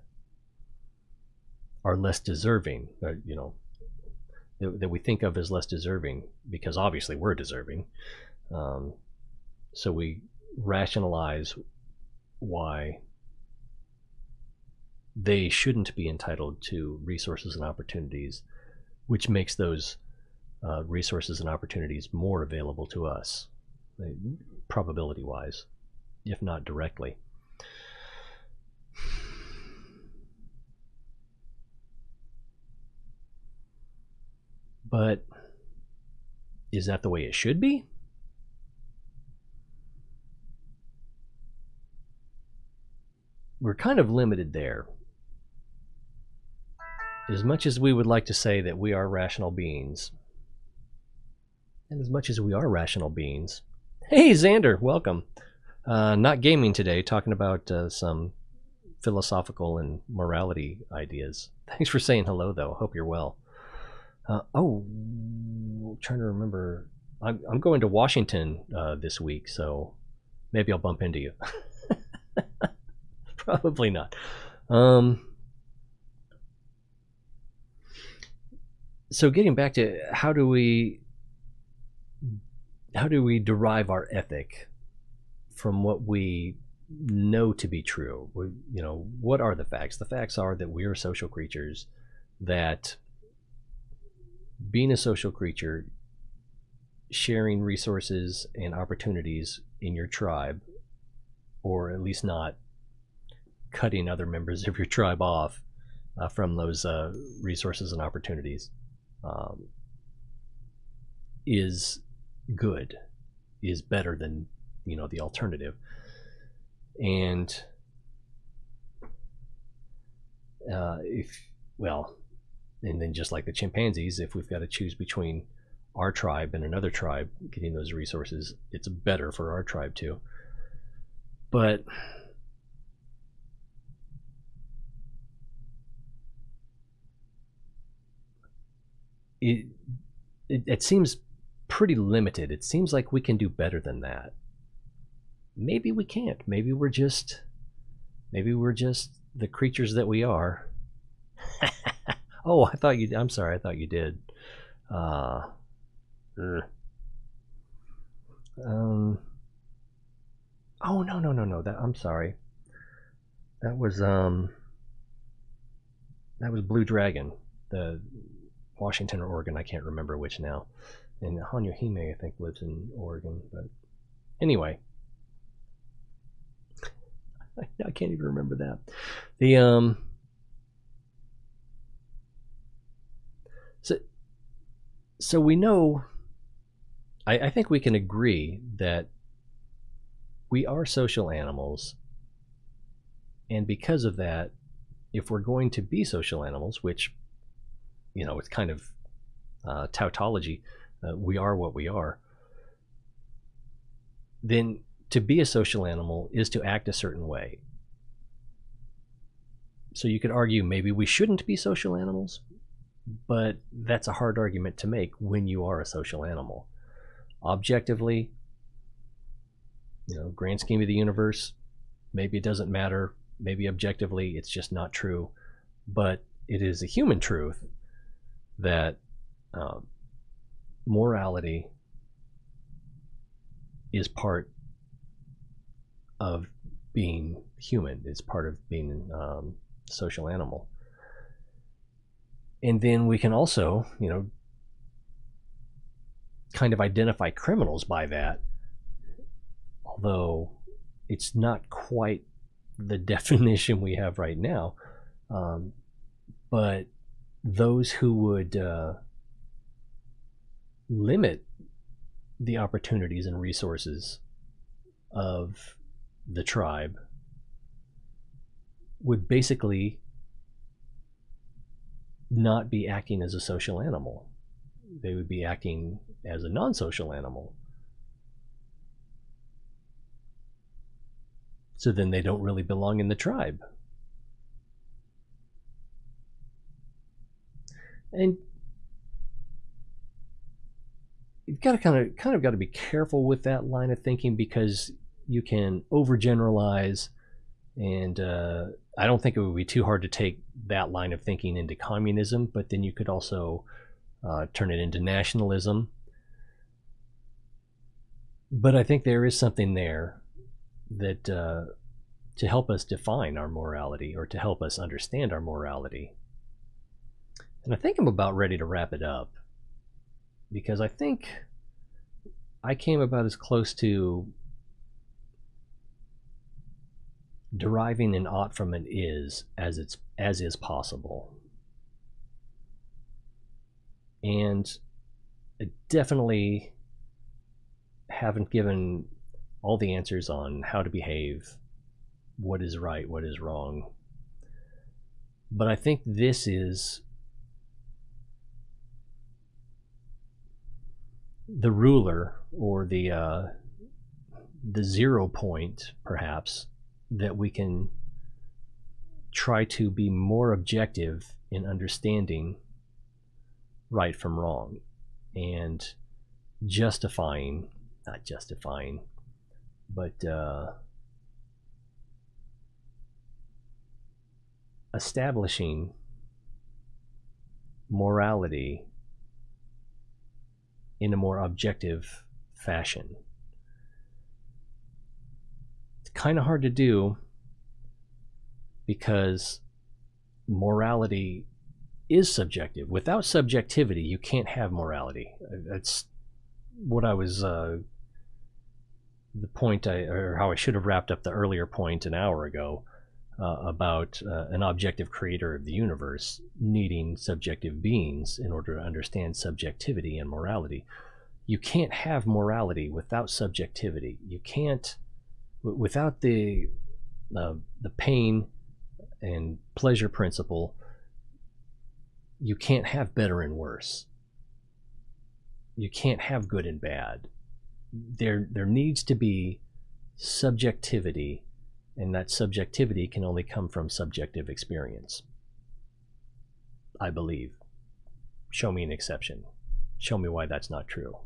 S1: are less deserving, that we think of as less deserving, because obviously we're deserving. So we rationalize why they shouldn't be entitled to resources and opportunities, which makes those resources and opportunities more available to us, probability-wise, if not directly. But is that the way it should be? We're kind of limited there. As much as we would like to say that we are rational beings, and as much as we are rational beings, hey Xander, welcome. Not gaming today, talking about some philosophical and morality ideas. Thanks for saying hello, though. Hope you're well. Trying to remember. I'm going to Washington this week, so maybe I'll bump into you. Probably not. So getting back to how do we derive our ethic from what we know to be true? What are the facts? The facts are that we are social creatures, that being a social creature, sharing resources and opportunities in your tribe, or at least not cutting other members of your tribe off from those resources and opportunities, is good, is better than the alternative. And and then just like the chimpanzees, if we've got to choose between our tribe and another tribe getting those resources, it's better for our tribe too. But it seems pretty limited. It seems like we can do better than that. Maybe we can't. Maybe we're just the creatures that we are. Oh, I'm sorry. I thought you did. Oh, no. I'm sorry. That was Blue Dragon, the Washington or Oregon. I can't remember which now. And Hanyo Hime, I think, lives in Oregon. But anyway, I can't even remember that. So we know, I think we can agree that we are social animals, and because of that, if we're going to be social animals, which it's kind of tautology, we are what we are, then to be a social animal is to act a certain way. So you could argue maybe we shouldn't be social animals, but that's a hard argument to make when you are a social animal. Objectively, grand scheme of the universe, maybe it doesn't matter. Maybe objectively it's just not true. But it is a human truth that morality is part of being human. It's part of being a social animal. And then we can also, kind of identify criminals by that, although it's not quite the definition we have right now. But those who would limit the opportunities and resources of the tribe would basically not be acting as a social animal. They would be acting as a non-social animal. So then they don't really belong in the tribe. And you've got to kind of got to be careful with that line of thinking, because you can overgeneralize, and I don't think it would be too hard to take that line of thinking into communism, but then you could also turn it into nationalism. But I think there is something there that to help us define our morality, or to help us understand our morality. And I think I'm about ready to wrap it up, because I think I came about as close to deriving an ought from an is as is possible. And I definitely haven't given all the answers on how to behave, what is right, what is wrong. But I think this is the ruler, or the 0 point, perhaps, that we can try to be more objective in understanding right from wrong, and not justifying, but establishing morality in a more objective fashion. It's kind of hard to do, because morality is subjective. Without subjectivity, you can't have morality. It's what I was the point or how I should have wrapped up the earlier point an hour ago about an objective creator of the universe needing subjective beings in order to understand subjectivity and morality. You can't have morality without subjectivity. You can't, without the pain and pleasure principle, you can't have better and worse. You can't have good and bad. There needs to be subjectivity, and that subjectivity can only come from subjective experience, I believe. Show me an exception. Show me why that's not true.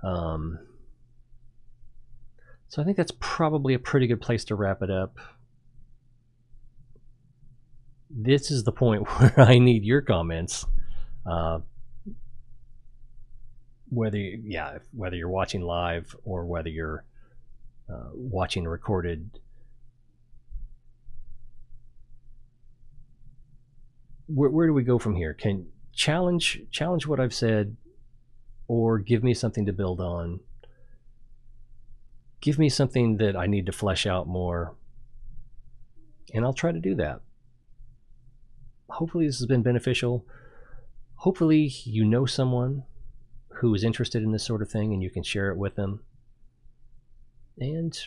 S1: So I think that's probably a pretty good place to wrap it up. This is the point where I need your comments. Whether you're watching live or whether you're watching recorded, where do we go from here? Can challenge what I've said, or give me something to build on? Give me something that I need to flesh out more, and I'll try to do that. Hopefully this has been beneficial. Hopefully you know someone who is interested in this sort of thing and you can share it with them. And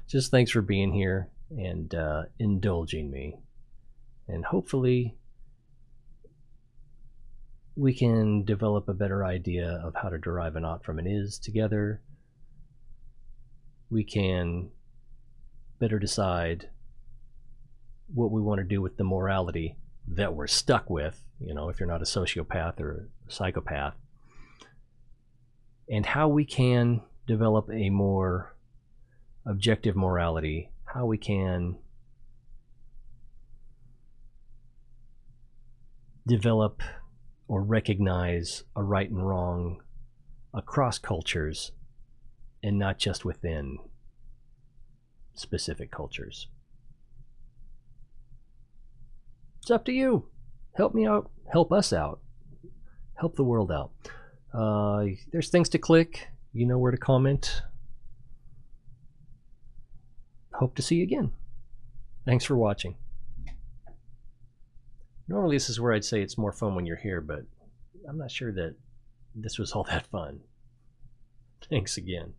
S1: just thanks for being here and indulging me. And hopefully we can develop a better idea of how to derive an ought from an is together. We can better decide what we want to do with the morality that we're stuck with, if you're not a sociopath or a psychopath, and how we can develop a more objective morality, how we can develop or recognize a right and wrong across cultures and not just within specific cultures. It's up to you. Help me out. Help us out. Help the world out. There's things to click. You know where to comment. Hope to see you again. Thanks for watching. Normally this is where I'd say it's more fun when you're here, but I'm not sure that this was all that fun. Thanks again.